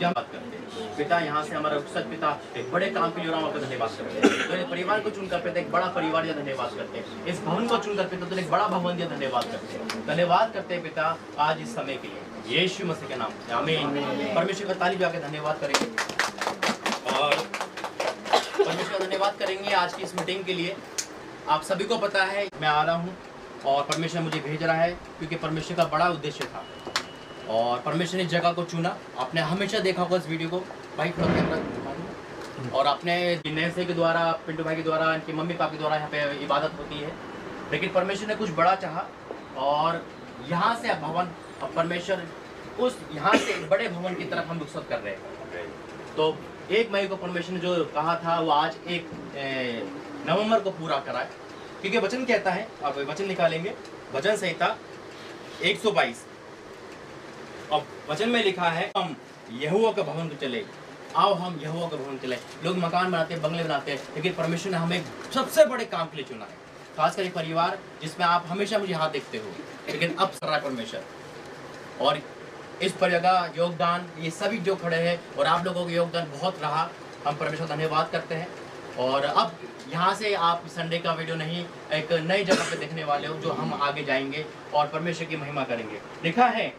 जब बात करते हैं पिता यहाँ से हमारा सच पिता एक बड़े काम के लिए हम आपका धन्यवाद करते हैं, तो परिवार को चुनकर पिता एक बड़ा परिवार या धन्यवाद करते हैं, इस भवन को चुनकर पिता तो एक बड़ा भवन या धन्यवाद करते हैं, धन्यवाद करते हैं पिता आज इस समय के लिए यीशु मसीह के नाम से आमीन। परमेश्वर का ताली बजा के धन्यवाद करेंगे और परमेश्वर का धन्यवाद करेंगे आज की इस मीटिंग के लिए। आप सभी को पता है मैं आ रहा हूँ और परमेश्वर मुझे भेज रहा है क्योंकि परमेश्वर का बड़ा उद्देश्य था और परमेश्वर ने जगह को चुना। आपने हमेशा देखा होगा इस वीडियो को भाई कैमरा और अपने नैसे के द्वारा, पिंटू भाई के द्वारा, इनके मम्मी पापा के द्वारा यहाँ पे इबादत होती है, लेकिन परमेश्वर ने कुछ बड़ा चाहा और यहाँ से भवन अब परमेश्वर उस यहाँ से बड़े भवन की तरफ हम रुखसत कर रहे हैं। तो 1 मई को परमेश्वर ने जो कहा था वो आज 1 नवंबर को पूरा कराए, क्योंकि वचन कहता है, आप वचन निकालेंगे वचन संहिता 122 और वचन में लिखा है हम यहोवा के भवन को चले, आओ हम यहोवा के भवन चले। लोग मकान बनाते हैं, बंगले बनाते हैं, लेकिन परमेश्वर ने हमें सबसे बड़े काम के लिए चुना है, खासकर एक परिवार जिसमें आप हमेशा मुझे हाथ देखते हो, लेकिन अब कर रहा है परमेश्वर और इस पर जगह योगदान ये सभी जो खड़े हैं और आप लोगों का योगदान बहुत रहा, हम परमेश्वर का धन्यवाद करते हैं। और अब यहाँ से आप संडे का वीडियो नहीं एक नई जगह पे देखने वाले हो जो हम आगे जाएंगे और परमेश्वर की महिमा करेंगे। लिखा है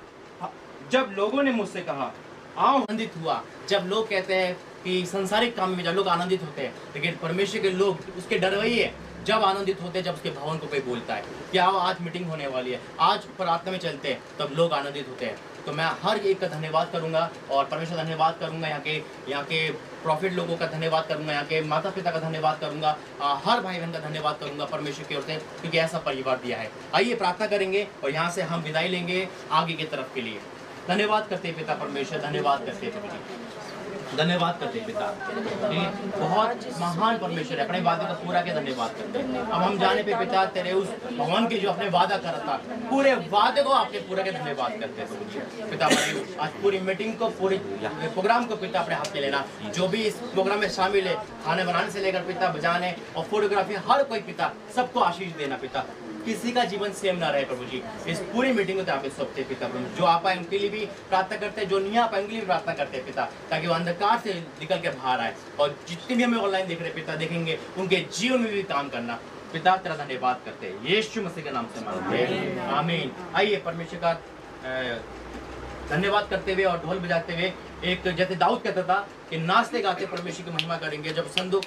जब लोगों ने मुझसे कहा आओ, आनंदित हुआ। जब लोग कहते हैं कि संसारिक काम में जब लोग आनंदित होते हैं, लेकिन परमेश्वर के लोग उसके डर वही है जब आनंदित होते हैं जब उसके भवन को कोई बोलता है कि आओ आज मीटिंग होने वाली है, आज प्रार्थना में चलते हैं, तब लोग आनंदित होते हैं। तो मैं हर एक का धन्यवाद करूंगा और परमेश्वर का धन्यवाद करूंगा, यहाँ के प्रॉफिट लोगों का धन्यवाद करूंगा, यहाँ के माता पिता का धन्यवाद करूंगा, हर भाई बहन का धन्यवाद करूंगा परमेश्वर की ओर से, क्योंकि ऐसा परिवार दिया है। आइए प्रार्थना करेंगे और यहाँ से हम विदाई लेंगे आगे की तरफ के लिए। धन्यवाद करते हैं पिता परमेश्वर, धन्यवाद करते हैं धन्यवाद करते हैं पिता, बहुत महान परमेश्वर है, अपने वादे का पूरा के धन्यवाद करते हैं। अब हम जाने पे पिता तेरे उस भवन की जो अपने वादा कर रहा था पूरे वादे को आपने पूरा के धन्यवाद करते हैं पिता। आज पूरी मीटिंग को, पूरी प्रोग्राम को पिता अपने हाथ में लेना, जो भी इस प्रोग्राम में शामिल है, खाने बनाने से लेकर पिता बजाने और फोटोग्राफी, हर कोई पिता सबको आशीष देना पिता, किसी का जीवन सेम ना रहे प्रभु जी। इस पूरी मीटिंग को आप सबसे पिता प्रभु, जो आप आए उनके लिए भी प्रार्थना करते हैं, जो नहीं आ पाए उनके लिए भी प्रार्थना करते हैं पिता, ताकि वो अंधकार से निकल के बाहर आए और जितने भी हमें ऑनलाइन देख रहे हैं पिता देखेंगे उनके जीवन में भी काम करना पिता। तेरा धन्यवाद करते हैं यीशु मसीह के नाम से मांगते हैं, आमीन। आइए परमेश्वर का धन्यवाद करते हुए और ढोल बजाते हुए, एक जैसे दाऊद कहता था कि नाचते गाते परमेश्वर की महिमा करेंगे। जब संदूक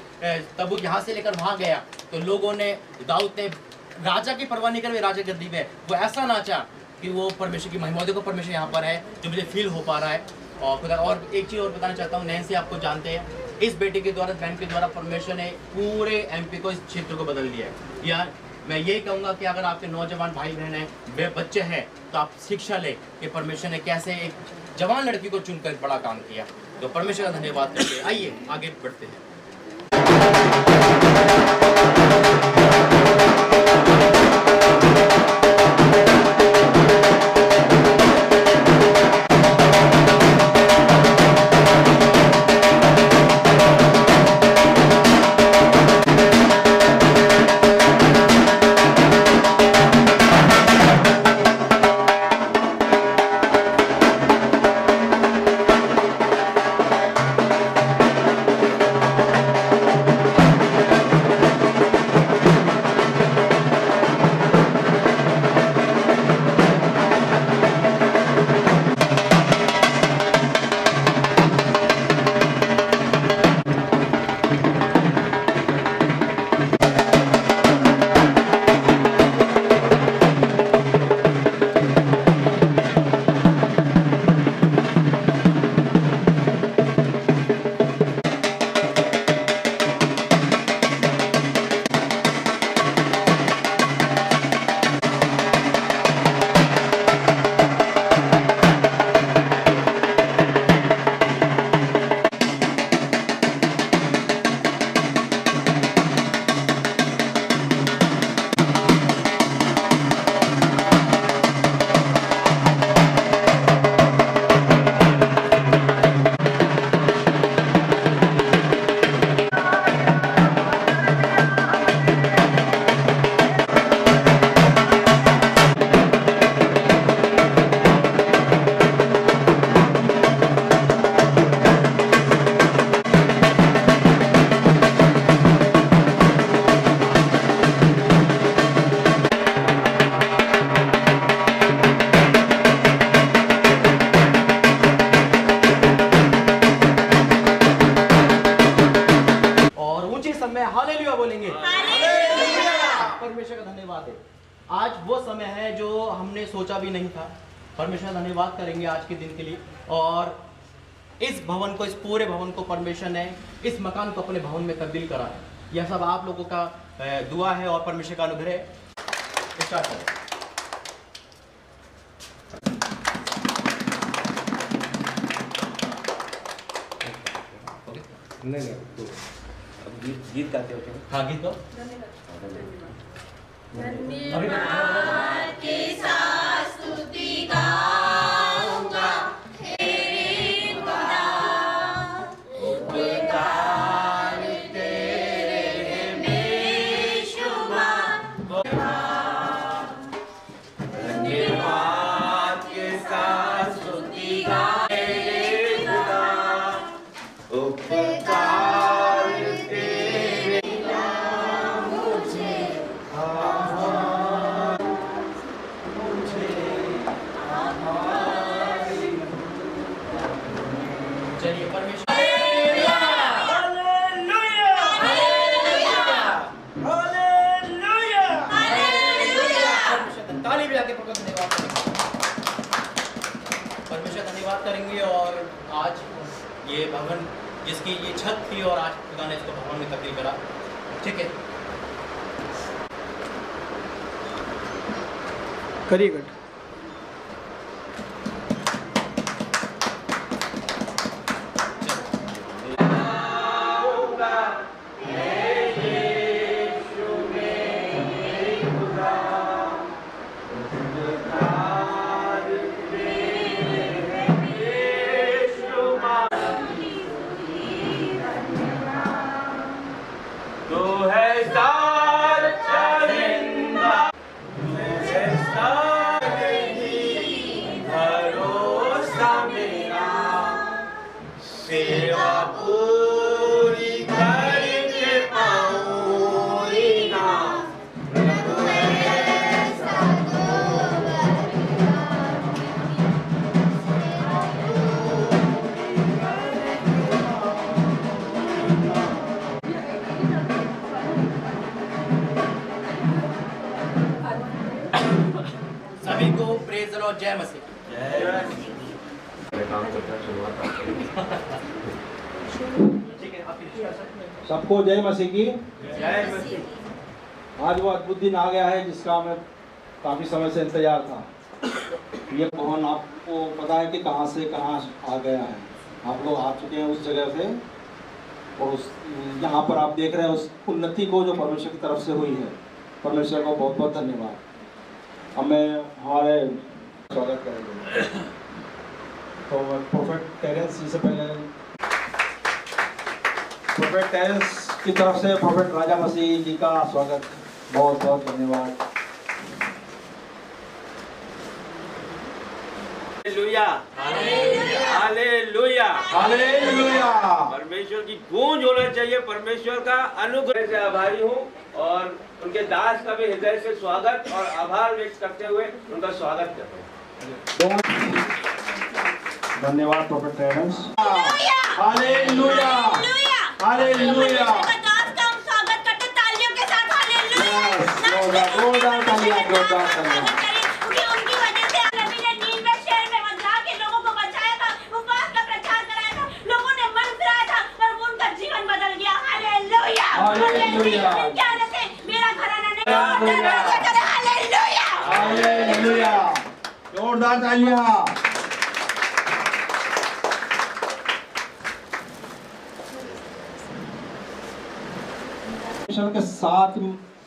तबूक यहाँ से लेकर वहाँ गया तो लोगों ने, दाऊद ने राजा की परवाह नहीं कर राजा गद्दी में वो ऐसा नाचा कि वो परमेश्वर की महिमा, देखो परमेश्वर यहाँ पर है जो मुझे फील हो पा रहा है। और एक चीज़ और बताना चाहता हूँ, नैन्सी आपको जानते हैं, इस बेटे के द्वारा, बहन के द्वारा परमेश्वर ने पूरे एमपी को, इस क्षेत्र को बदल दिया है। यार मैं यही कहूँगा कि अगर आपके नौजवान भाई बहन हैं, बच्चे हैं, तो आप शिक्षा ले कि परमेश्वर ने कैसे एक जवान लड़की को चुनकर बड़ा काम किया। तो परमेश्वर का धन्यवाद करते। आइए आगे बढ़ते हैं। आज वो समय है जो हमने सोचा भी नहीं था। परमेश्वर धन्यवाद करेंगे आज के दिन के लिए। और इस भवन को, इस पूरे भवन को परमेश्वर ने, इस मकान को अपने भवन में तब्दील करा है। यह सब आप लोगों का दुआ है और परमेश्वर का अनुग्रह है। स्टार्ट करें। नहीं तो अब गीत गाते हो क्या? हाँ, गीत गाओ। चलिए परमेश्वर ताली बजा के प्रभु धन्यवाद करेंगे। परमेश्वर धन्यवाद करेंगे। और आज ये भवन, जिसकी ये छत थी, और आज खुदा ने इसको भवन में तब्दील करा। ठीक है, करिए कट। सभी को प्रेज द लॉर्ड, जय मसीह। ठीक है, आप सबको जय मसीह की। जय मसीह। आज वो अद्भुत दिन आ गया है जिसका मैं काफ़ी समय से इंतजार था। ये भवन आपको पता है कि कहाँ से कहाँ आ गया है। आप लोग आ चुके हैं उस जगह से, और उस यहाँ पर आप देख रहे हैं उस उन्नति को जो परमेश्वर की तरफ से हुई है। परमेश्वर को बहुत बहुत धन्यवाद। हमें हमारे स्वागत करेंगे तो प्रोफेट टेरेंस जी से पहले, प्रोफेट टेरेंस की तरफ से प्रोफेट राजा मसीह जी का स्वागत, बहुत बहुत धन्यवाद। Hallelujah, hallelujah, hallelujah. परमेश्वर की गूंज होना चाहिए। परमेश्वर का अनुग्रह से आभारी हूँ और उनके दास का भी हृदय से स्वागत और आभार व्यक्त करते हुए उनका स्वागत करते हैं। धन्यवाद प्रोफेट टेरेंस। Hallelujah, hallelujah. स्वागत करते तालियों के साथ। जोरदार जोरदार तालियां, जोरदार तालियां। क्योंकि उनकी वजह से नबी ने नीनवे शहर में मंदला के लोगों को बचाया था, उपवास का प्रचार कराया था, लोगों ने मन फिराया था और उनका जीवन बदल गया। Hallelujah, hallelujah. क्या कहते हैं, मेरा घराना नहीं। हालेलुया, हालेलुया, जोरदार तालियां।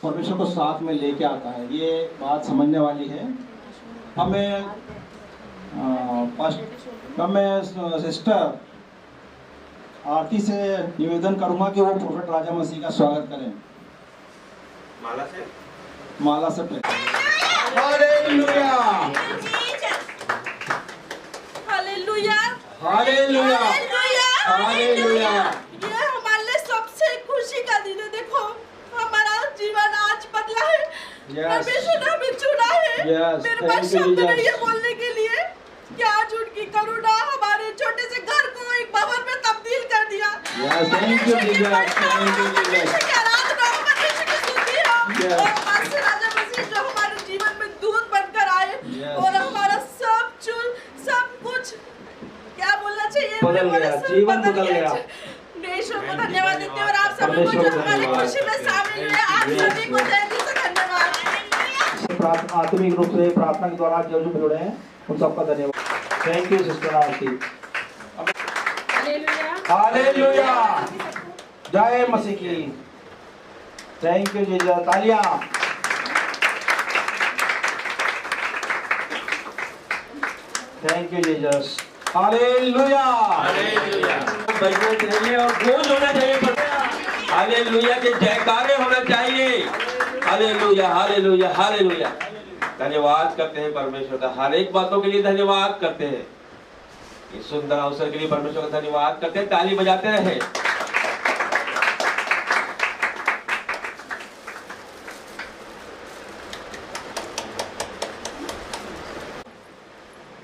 परमेश्वर को साथ में लेके आता है, ये बात समझने वाली है। मैं सिस्टर आरती से निवेदन करूंगा कि वो प्रोफेट राजा मसीह का स्वागत करें माला से हालेलुया, हालेलुया, हालेलुया, हालेलुया। ये हमारे लिए सबसे खुशी का दिन है। देखो हमारा जीवन आज बदला है। परमेश्वर ने हमें चुना है। मेरे पास शब्द नहीं है बोलने के लिए कि आज उनकी करुणा हमारे छोटे से घर को एक भवन में तब्दील कर दिया। Thank you Jesus, thank you Jesus. परमेश्वर की आराधना हो, परमेश्वर की स्तुति हो। और राजा मसीह जो हमारे जीवन बदल गया, जीवन बदल गया। ईश्वर को धन्यवाद देते हैं और आप सभी को जो हमारी खुशी में शामिल हुए, आप सभी को तहे दिल से धन्यवाद। आत्मिक रूप से प्रार्थना के द्वारा जो जो जुड़े हैं उन सबका धन्यवाद। Thank you sister Aarti. Hallelujah, जय मसीह की। Thank you Jesus. तालियां। Thank you Jesus. हालेलुया। मजबूत रहिए और गूंज होना चाहिए। हालेलुया के जयकारे होना चाहिए। Hallelujah, hallelujah, hallelujah. धन्यवाद करते हैं परमेश्वर का, हर एक बातों के लिए धन्यवाद करते हैं। इस सुंदर अवसर के लिए परमेश्वर का धन्यवाद करते हैं। ताली बजाते रहे।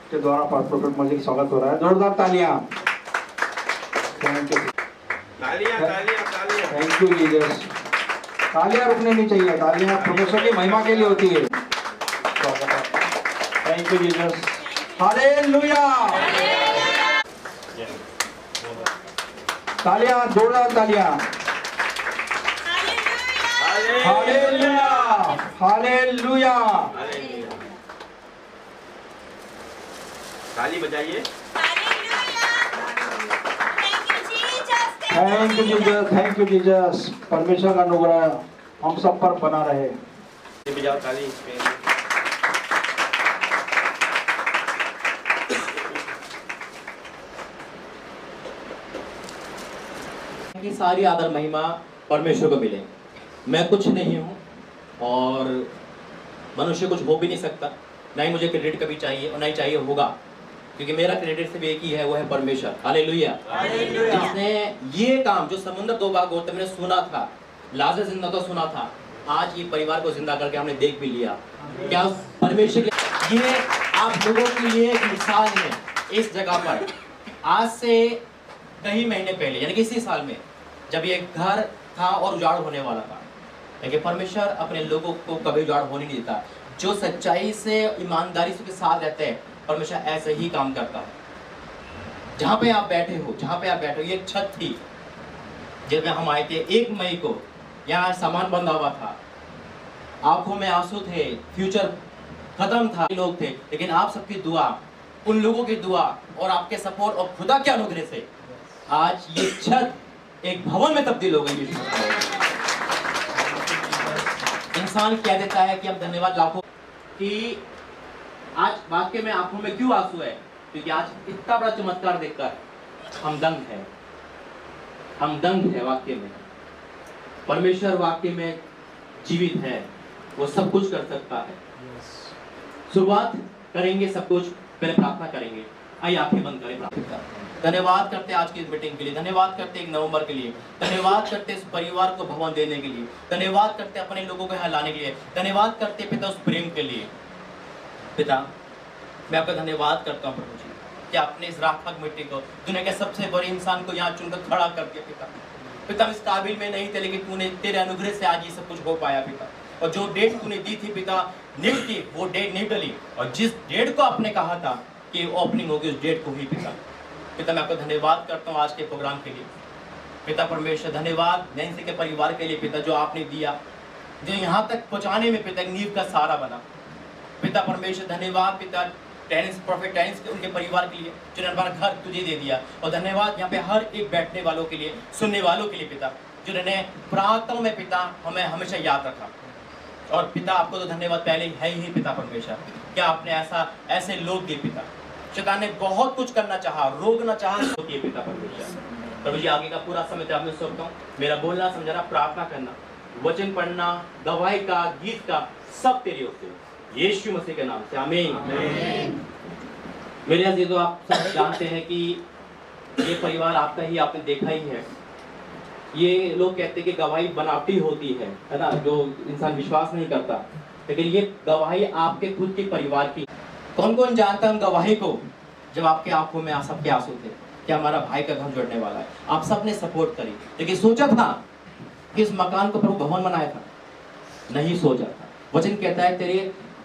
के द्वारा प्रोफेट मसीह का स्वागत हो रहा है। जोरदार तालियां। Thank you. तालियां, तालियां, तालियां। Thank you Jesus. तालियां रुकनी नहीं चाहिए, तालियां परमेश्वर की महिमा के लिए होती है। Thank you Jesus. हालेलुया। तालियां, जोरदार तालियां। Hallelujah, hallelujah. ताली बजाइए। Thank you Jesus, thank you Jesus. परमेश्वर का अनुग्रह हम सब पर बना रहे। बजाओ ताली। की सारी आदर महिमा परमेश्वर को मिले। मैं कुछ नहीं हूँ और मनुष्य कुछ हो भी नहीं सकता, ना ही मुझे क्रेडिट कभी चाहिए और ना ही चाहिए होगा, क्योंकि मेरा क्रेडिट सिर्फ एक ही है, वो है परमेश्वर। हालेलुया। जिसने ये काम जो समुद्र दो भाग होते मैंने सुना था, लाजर जिंदा तो सुना था, आज ये परिवार को जिंदा करके हमने देख भी लिया। क्या परमेश्वर के ये आप लोगों के लिए एक मिसाल है। इस जगह पर आज से कई महीने पहले यानी कि इसी साल में जब ये घर था और उजाड़ होने वाला था, लेकिन परमेश्वर अपने लोगों को कभी उजाड़ होने नहीं देता। जो सच्चाई से ईमानदारी के साथ रहते हैं, परमेश्वर ऐसे ही काम करता है। जहाँ पे आप बैठे हो, ये एक छत थी जिसमें हम आए थे 1 मई को। यहाँ सामान बंधा हुआ था, आंखों में आंसू थे, फ्यूचर खत्म था, लोग थे, लेकिन आप सबकी दुआ, उन लोगों की दुआ और आपके सपोर्ट और खुदा के अनुग्रह से आज ये छत एक भवन में तब्दील हो गई। इंसान कह देता है कि अब धन्यवाद लाखों कि आज वाक्य में आंखों में क्यों आंसू है, क्योंकि आज इतना बड़ा चमत्कार देखकर हम दंग है वाक्य में। परमेश्वर वाक्य में जीवित है, वो सब कुछ कर सकता है। शुरुआत करेंगे सब कुछ, पहले प्रार्थना करेंगे। आइए आंखें बंद करें, प्रार्थना। धन्यवाद करते आज की इस मीटिंग के लिए, धन्यवाद करते 1 नवंबर के लिए, धन्यवाद करते इस परिवार को भवन देने के लिए, धन्यवाद करते अपने लोगों को यहाँ लाने के लिए, धन्यवाद करते पिता उस प्रेम के लिए। पिता मैं आपका धन्यवाद करता हूँ प्रभु जी कि आपने इस राखक मिट्टी को, दुनिया के सबसे बड़े इंसान को यहाँ चुनकर खड़ा कर दिया। पिता हम इस काबिल में नहीं थे, लेकिन तूने तेरे अनुग्रह से आज ये सब कुछ हो पाया पिता। और जो डेट तूने दी थी पिता निकल की, वो डेट नहीं टली, और जिस डेट को आपने कहा था कि ओपनिंग होगी उस डेट को ही पिता मैं आपका धन्यवाद करता हूँ आज के प्रोग्राम के लिए। पिता परमेश्वर धन्यवाद नैन्सी के परिवार के लिए पिता, जो आपने दिया, जो यहाँ तक पहुँचाने में पिता एक नींव का सहारा बना। पिता परमेश्वर धन्यवाद पिता प्रॉफिट टेनिस के उनके परिवार के लिए, जिन्होंने हमारा घर तुझे दे दिया। और धन्यवाद यहाँ पे हर एक बैठने वालों के लिए, सुनने वालों के लिए पिता, जिन्होंने प्रार्थनाओं में पिता हमें हमेशा याद रखा। और पिता आपको तो धन्यवाद पहले है ही पिता परमेश्वर, क्या आपने ऐसे लोग दिए पिता। शैतान ने बहुत कुछ करना चाहा, रोकना चाहा, दिए पिता परमेश्वर। प्रभु जी आगे का पूरा समय मैं सौंपता हूँ। मेरा बोलना, समझाना, प्रार्थना करना, वचन पढ़ना, गवाही का, गीत का, सब तेरी ओर से, यीशु मसीह के नाम से आमीन। मेरे अजीज, तो आप सब जानते हैं कि ये परिवार आपका ही, आपने देखा ही है। ये लोग कहते हैं कि गवाही बनावटी होती है ना, जो इंसान विश्वास नहीं करता, लेकिन ये गवाही आपके खुद के परिवार की। कौन कौन जानता है गवाही को, जब आपके आंखों में सबके आंसू थे कि हमारा भाई का घर जुड़ने वाला है, आप सबने सपोर्ट करी, लेकिन सोचा था कि इस मकान को प्रभु भवन बनाया था, नहीं सोचा था। वचन कहता है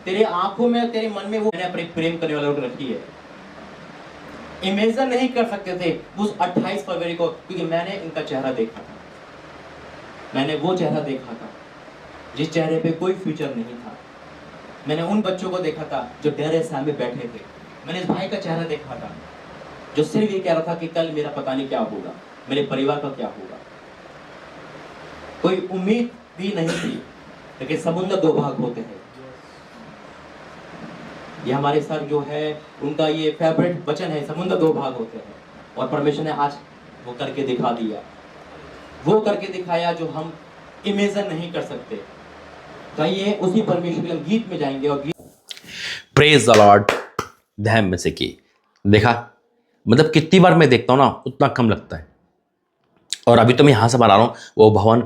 तेरे आंखों में, तेरे मन में वो मैंने अपने प्रेम करने वालों को रखी है। इमेजिन नहीं कर सकते थे उस 28 फरवरी को, क्योंकि मैंने इनका चेहरा देखा था। मैंने वो चेहरा देखा था जिस चेहरे पे कोई फ्यूचर नहीं था। मैंने उन बच्चों को देखा था जो डेरे सामने बैठे थे। मैंने इस भाई का चेहरा देखा था जो सिर्फ ये कह रहा था कि कल मेरा पता नहीं क्या होगा, मेरे परिवार का क्या होगा। कोई उम्मीद भी नहीं थी, लेकिन समुद्र दो भाग होते हैं। ये हमारे सर जो है उनका ये फेवरेट वचन है, समुद्र दो भाग होते हैं। और परमेश्वर ने आज वो करके दिखा दिया, वो करके दिखाया जो हम इमेजिन नहीं कर सकते। तो आइए उसी परमेश्वर के गीत में जाएंगे और गीत प्रेज द लॉर्ड। ध्यान में से की देखा, मतलब कितनी बार मैं देखता हूँ ना उतना कम लगता है। और अभी तो मैं यहाँ से बना रहा हूँ, वो भवन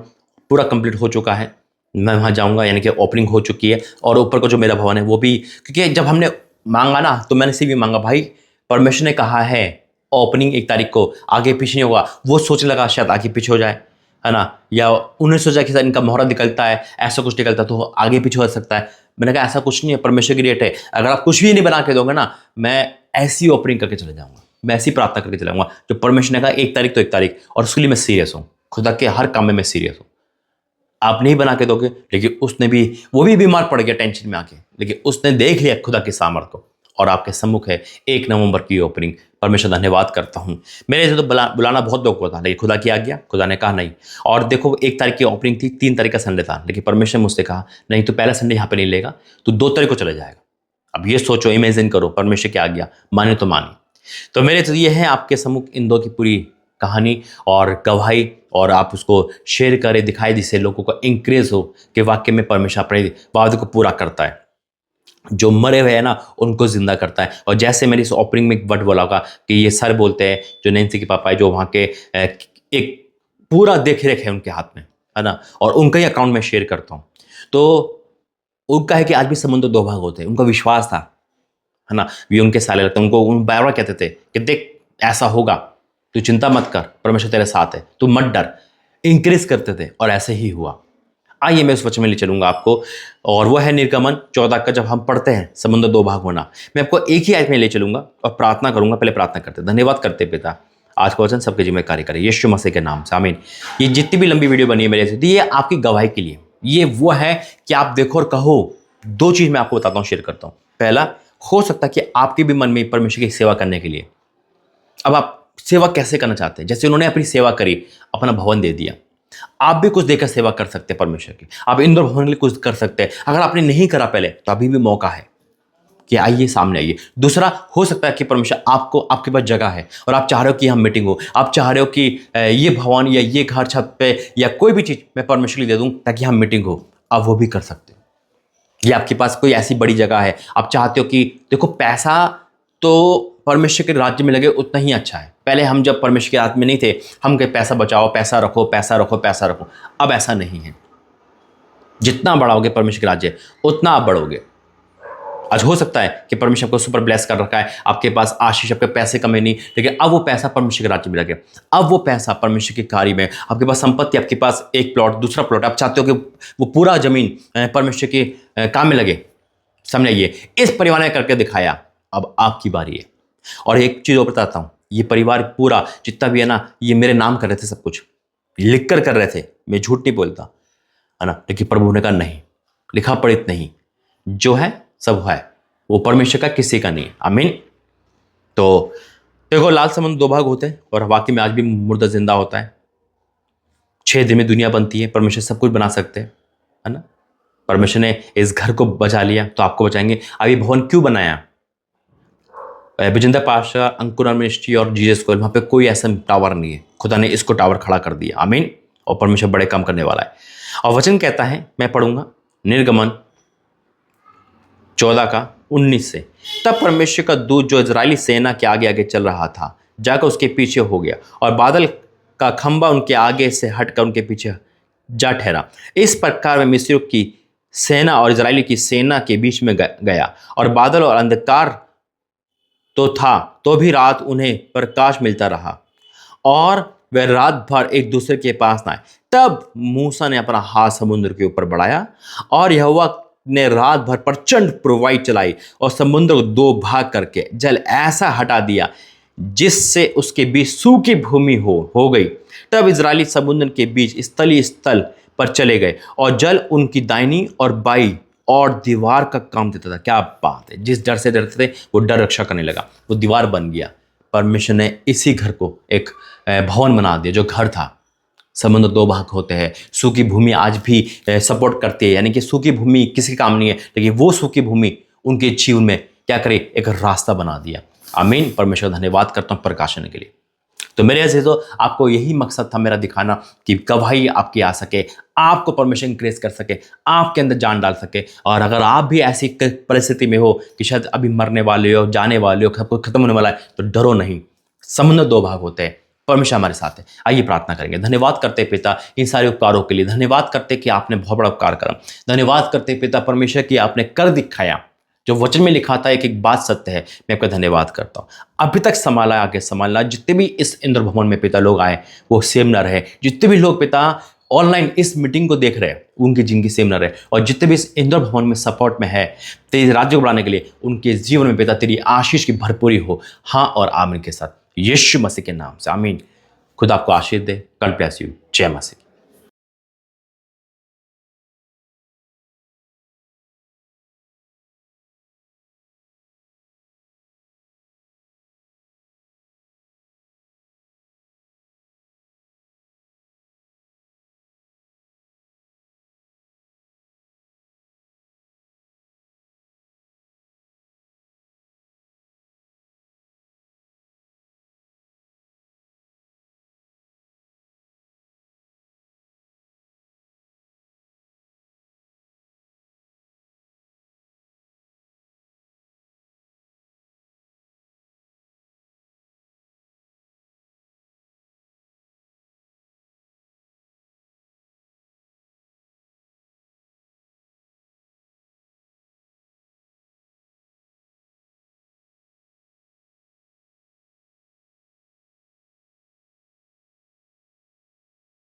पूरा कंप्लीट हो चुका है। मैं वहाँ जाऊँगा, यानी कि ओपनिंग हो चुकी है। और ऊपर का जो मेरा भवन है वो भी, क्योंकि जब हमने मांगा ना तो मैंने से भी मांगा, भाई परमेश्वर ने कहा है ओपनिंग 1 तारीख को, आगे पीछे नहीं होगा। वो सोचने लगा शायद आगे पीछे हो जाए, है ना, या उन्हें सोचा कि इनका मोहरा निकलता है, ऐसा कुछ निकलता है तो आगे पीछे हो सकता है। मैंने कहा ऐसा कुछ नहीं है, परमेश्वर की डेट है। अगर आप कुछ भी नहीं बना के दोगे ना, मैं ऐसी ओपनिंग करके चले जाऊँगा, मैं ऐसी प्रार्थना करके चले जाऊँगा जो परमेश्वर ने कहा 1 तारीख तो 1 तारीख। और उसके लिए मैं सीरियस हूँ, खुदा के हर काम में मैं सीरियस हूँ। आप नहीं बना के दोगे, लेकिन उसने भी, वो भी बीमार पड़ गया टेंशन में आके, लेकिन उसने देख लिया खुदा की सामर्थ को और आपके सम्मुख है 1 नवंबर की ओपनिंग। परमेश्वर धन्यवाद करता हूँ। मेरे से तो बुलाना बहुत लोग को था, लेकिन खुदा की आज्ञा, खुदा ने कहा नहीं। और देखो 1 तारीख की ओपनिंग थी, 3 तारीख का संडे था, लेकिन परमेश्वर ने मुझसे कहा नहीं, तो पहला संडे यहाँ पे नहीं लेगा, तो 2 तारीख को चले जाएगा। अब ये सोचो, इमेजिन करो, परमेश्वर की आज्ञा, माने तो मानी। तो मेरे तो ये है आपके सम्मुख इन 2 की पूरी कहानी और गवाही, और आप उसको शेयर करें, दिखाई, जिससे लोगों को इंक्रेज हो कि वाकई में परमेश्वर अपने वादे को पूरा करता है। जो मरे हुए हैं ना उनको जिंदा करता है। और जैसे मैंने इस ओपनिंग में एक वर्ड बोला होगा कि ये सर बोलते हैं, जो नैन्सी के पापा है, जो वहाँ के एक पूरा देख रेख है उनके हाथ में, है ना, और उनका ही अकाउंट में शेयर करता हूँ। तो उनका है कि आज भी समुद्र 2 भाग होते हैं। उनका विश्वास था, है ना, ये उनके साले लगते, उनको उन बार बार कहते थे कि देख ऐसा होगा, तू चिंता मत कर, परमेश्वर तेरे साथ है, तू मत डर, इंक्रेज करते थे, और ऐसे ही हुआ। आइए मैं उस वचन में ले चलूंगा आपको, और वह है निर्गमन 14 का। जब हम पढ़ते हैं समुद्र 2 भाग होना, मैं आपको एक ही आयत में ले चलूंगा और प्रार्थना करूंगा। पहले प्रार्थना करते, धन्यवाद करते पिता, आज का वचन सबके जीवन में कार्य करे यीशु मसीह के नाम से, आमीन। ये जितनी भी लंबी वीडियो बनी है मेरे से, ये आपकी गवाही के लिए, ये वो है कि आप देखो और कहो। 2 चीज मैं आपको बताता हूँ, शेयर करता हूँ। पहला, हो सकता है कि आपके भी मन में परमेश्वर की सेवा करने के लिए, अब आप सेवा कैसे करना चाहते हैं, जैसे उन्होंने अपनी सेवा करी, अपना भवन दे दिया, आप भी कुछ देकर सेवा कर सकते हैं परमेश्वर की। आप इंदौर भवन के लिए कुछ कर सकते हैं। अगर आपने नहीं करा पहले, तो अभी भी मौका है कि आइए, सामने आइए। दूसरा, हो सकता है कि परमेश्वर आपको, आपके पास जगह है और आप चाह रहे हो कि हम मीटिंग हो, आप चाह रहे हो कि ये भवन या ये घर छत पे या कोई भी चीज़ मैं परमेश्वर के लिए दे दूँ ताकि हम मीटिंग हो, आप वो भी कर सकते हो। या आपके पास कोई ऐसी बड़ी जगह है, आप चाहते हो कि देखो पैसा तो परमेश्वर के राज्य में लगे उतना ही अच्छा है। पहले हम जब परमेश्वर के राज्य में नहीं थे, हम कहे पैसा बचाओ, पैसा रखो, पैसा रखो, पैसा रखो। अब ऐसा नहीं है। जितना बढ़ाओगे परमेश्वर के राज्य, उतना आप बढ़ोगे। आज हो सकता है कि परमेश्वर को सुपर ब्लेस कर रखा है, आपके पास आशीष, आपके पैसे कमे नहीं, लेकिन अब वो पैसा परमेश्वर के राज्य में लगे। अब वो पैसा परमेश्वर के कार्य में, आपके पास संपत्ति, आपके पास एक प्लॉट, दूसरा प्लॉट, आप चाहते हो कि वो पूरा जमीन परमेश्वर के काम में लगे। समझिए, इस परिवार ने करके दिखाया, अब आपकी बारी है। और एक चीज और बताता हूं, ये परिवार पूरा जितना भी है ना, ये मेरे नाम कर रहे थे, सब कुछ लिख कर रहे थे, मैं झूठ नहीं बोलता, है ना, लेकिन प्रभु ने कहा नहीं, लिखा पढ़ित नहीं, जो है सब है, वो परमेश्वर का, किसी का नहीं। आमीन। तो देखो, लाल समुद्र 2 भाग होते हैं और वाकई में आज भी मुर्दा जिंदा होता है। 6 दिन में दुनिया बनती है, परमेश्वर सब कुछ बना सकते हैं, है ना। परमेश्वर ने इस घर को बचा लिया तो आपको बचाएंगे। अब ये भवन क्यों बनाया? विजेंद्र पाशा, अंकुर मिनिस्ट्री और जीसस स्कूल, वहाँ पे कोई ऐसा टावर नहीं है, खुदा ने इसको टावर खड़ा कर दिया। आमीन। और परमेश्वर बड़े काम करने वाला है। और वचन कहता है, मैं पढ़ूंगा निर्गमन 14 का 19 से। तब परमेश्वर का दूत जो इजरायली सेना के आगे आगे चल रहा था, जाकर उसके पीछे हो गया, और बादल का खंबा उनके आगे से हटकर उनके पीछे जा ठहरा। इस प्रकार में मिस्रियों की सेना और इजरायली की सेना के बीच में गया, और बादल और अंधकार तो था, तो भी रात उन्हें प्रकाश मिलता रहा, और वे रात भर एक दूसरे के पास न आए। तब मूसा ने अपना हाथ समुद्र के ऊपर बढ़ाया, और यहोवा ने रात भर प्रचंड प्रवाही चलाई, और समुद्र को 2 भाग करके जल ऐसा हटा दिया जिससे उसके बीच सूखी भूमि हो गई। तब इजरायली समुद्र के बीच स्थलीय स्थल पर चले गए और जल उनकी दाहिनी और बाई और दीवार का काम देता था। क्या बात है! जिस डर से डरते थे वो डर रक्षा करने लगा, वो दीवार बन गया। परमेश्वर ने इसी घर को एक भवन बना दिया जो घर था। समुद्र दो भाग होते हैं, सूखी भूमि आज भी सपोर्ट करती है, यानी कि सूखी भूमि किसी काम नहीं है, लेकिन वो सूखी भूमि उनके जीवन में क्या करे, एक रास्ता बना दिया। आमीन। परमेश्वर धन्यवाद करता हूँ प्रकाशन के लिए। तो मेरे अजीजों, आपको यही मकसद था मेरा दिखाना कि गवाही आपकी आ सके, आपको परमेश्वर इंक्रेज कर सके, आपके अंदर जान डाल सके। और अगर आप भी ऐसी परिस्थिति में हो कि शायद अभी मरने वाले हो, जाने वाले हो, सब कुछ खत्म होने वाला है, तो डरो नहीं। समुद्र दो भाग होते हैं, परमेश्वर हमारे साथ है। आइए प्रार्थना करेंगे। धन्यवाद करते पिता इन सारे उपकारों के लिए, धन्यवाद करते कि आपने बहुत बड़ा उपकार करा, धन्यवाद करते पिता परमेश्वर की आपने कर दिखाया, जो वचन में लिखा था एक एक बात सत्य है। मैं आपका धन्यवाद करता हूँ। अभी तक संभाला, आगे संभालना। जितने भी इस इंद्र भवन में पिता लोग आए वो सेम न रहे, जितने भी लोग पिता ऑनलाइन इस मीटिंग को देख रहे हैं उनकी जिंदगी सेम न रहे, और जितने भी इस इंद्र भवन में सपोर्ट में है तेरे राज्य को बढ़ाने के लिए, उनके जीवन में पिता तेरी आशीष की भरपूरी हो। हाँ और आमीन के साथ, यीशु मसीह के नाम से आमीन। खुदा आपको आशीष दे। God bless you. जय मसीह।